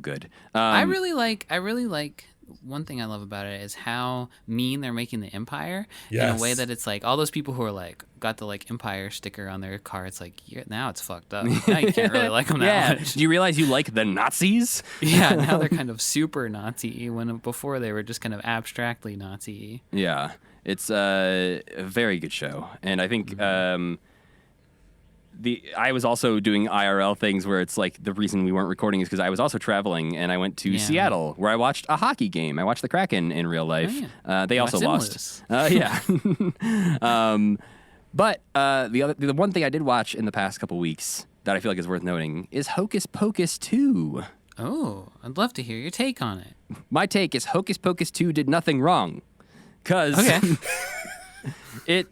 good. I really like one thing I love about it is how mean they're making the Empire in a way that it's like all those people who are like got the like Empire sticker on their car. It's like now it's fucked up. Now you can't really like them that much. Do you realize you like the Nazis? Yeah, now they're kind of super Nazi when before they were just kind of abstractly Nazi. Yeah, it's a very good show, and I think I was also doing IRL things where it's like the reason we weren't recording is because I was also traveling, and I went to Seattle where I watched a hockey game. I watched the Kraken in real life. Oh, yeah. They also lost. Yeah. But the one thing I did watch in the past couple weeks that I feel like is worth noting is Hocus Pocus 2. Oh, I'd love to hear your take on it. My take is Hocus Pocus 2 did nothing wrong. Because it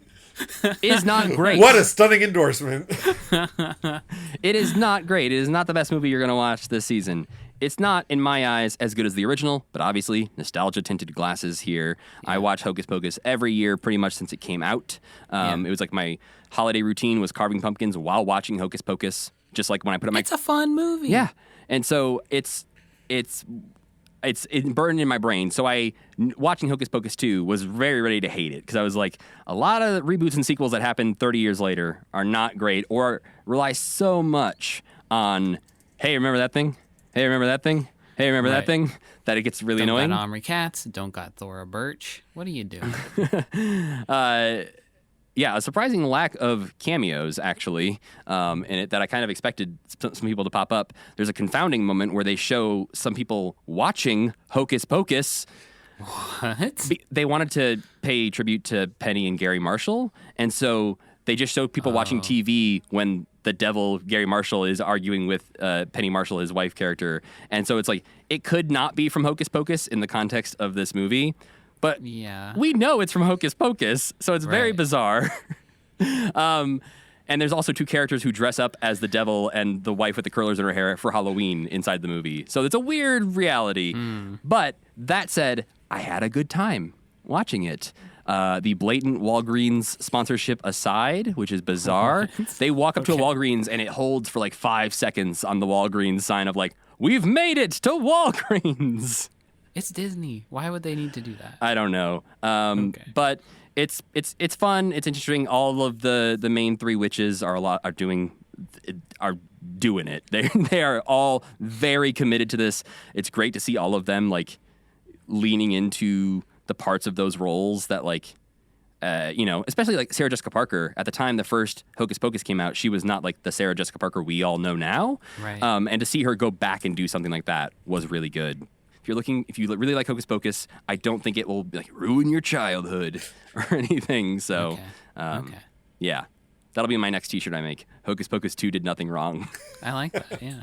is not great. What a stunning endorsement. It is not great. It is not the best movie you're going to watch this season. It's not, in my eyes, as good as the original, but obviously, nostalgia-tinted glasses here. Yeah. I watch Hocus Pocus every year pretty much since it came out. It was like my holiday routine was carving pumpkins while watching Hocus Pocus, just like when I put up my... It's a fun movie. Yeah. And so it's burned in my brain. So watching Hocus Pocus 2 was very ready to hate it because I was like, a lot of reboots and sequels that happen 30 years later are not great or rely so much on, hey, remember that thing? Hey, remember that thing? Hey, remember that thing? That it gets really annoying. Don't got Omri Katz. Don't got Thora Birch. What are you doing? Yeah, a surprising lack of cameos, actually, in it that I kind of expected some people to pop up. There's a confounding moment where they show some people watching Hocus Pocus. What? They wanted to pay tribute to Penny and Gary Marshall, and so they just showed people watching TV when the devil, Gary Marshall, is arguing with Penny Marshall, his wife character. And so it's like, it could not be from Hocus Pocus in the context of this movie. But we know it's from Hocus Pocus, so it's very bizarre. And there's also two characters who dress up as the devil and the wife with the curlers in her hair for Halloween inside the movie. So it's a weird reality. But that said, I had a good time watching it. The blatant Walgreens sponsorship aside, which is bizarre, they walk up to a Walgreens and it holds for like 5 seconds on the Walgreens sign of like, we've made it to Walgreens. It's Disney. Why would they need to do that? I don't know. But it's fun. It's interesting. All of the main three witches are doing it. They are all very committed to this. It's great to see all of them like leaning into the parts of those roles that like especially like Sarah Jessica Parker. At the time the first Hocus Pocus came out, she was not like the Sarah Jessica Parker we all know now. Right. And to see her go back and do something like that was really good. If you really like Hocus Pocus, I don't think it will like ruin your childhood or anything. So, yeah, that'll be my next T-shirt I make. Hocus Pocus 2 did nothing wrong. I like that. Yeah.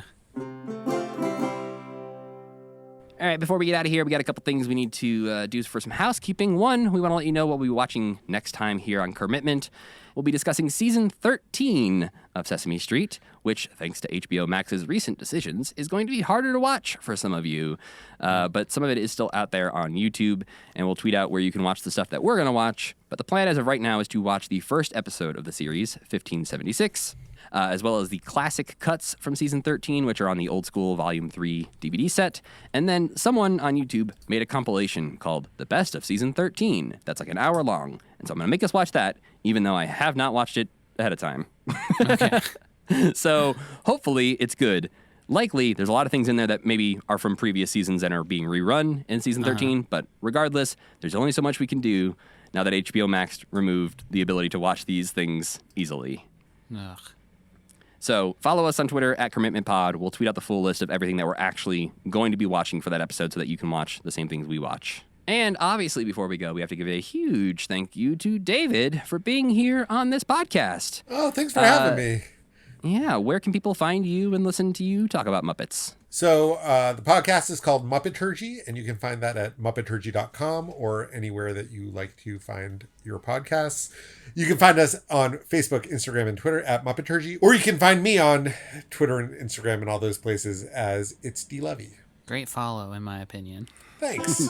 All right, before we get out of here, we got a couple things we need to do for some housekeeping. One, we want to let you know what we'll be watching next time here on Commitment. We'll be discussing Season 13 of Sesame Street, which, thanks to HBO Max's recent decisions, is going to be harder to watch for some of you. But some of it is still out there on YouTube, and we'll tweet out where you can watch the stuff that we're going to watch. But the plan as of right now is to watch the first episode of the series, 1576, as well as the classic cuts from Season 13, which are on the Old School Volume 3 DVD set. And then someone on YouTube made a compilation called The Best of Season 13. That's like an hour long. And so I'm going to make us watch that, even though I have not watched it ahead of time. Okay. So hopefully it's good. Likely, there's a lot of things in there that maybe are from previous seasons and are being rerun in Season 13. But regardless, there's only so much we can do now that HBO Max removed the ability to watch these things easily. Ugh. So follow us on Twitter at CommitmentPod. We'll tweet out the full list of everything that we're actually going to be watching for that episode so that you can watch the same things we watch. And obviously, before we go, we have to give a huge thank you to David for being here on this podcast. Oh, thanks for having me. Yeah, where can people find you and listen to you talk about Muppets? So the podcast is called Muppeturgy, and you can find that at Muppeturgy.com or anywhere that you like to find your podcasts. You can find us on Facebook, Instagram, and Twitter at Muppeturgy, or you can find me on Twitter and Instagram and all those places as It's D. Levy. Great follow, in my opinion. Thanks.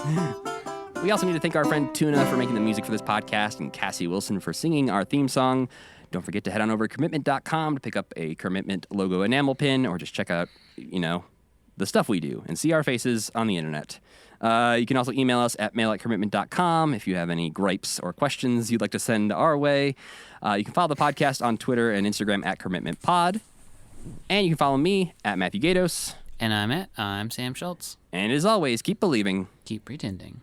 We also need to thank our friend Tuna for making the music for this podcast and Cassie Wilson for singing our theme song. Don't forget to head on over to commitment.com to pick up a Commitment logo enamel pin or just check out, the stuff we do and see our faces on the internet. You can also email us at mail@commitment.com if you have any gripes or questions you'd like to send our way. You can follow the podcast on Twitter and Instagram at CommitmentPod. And you can follow me at Matthew Gatos. And I'm Sam Schultz. And as always, keep believing. Keep pretending.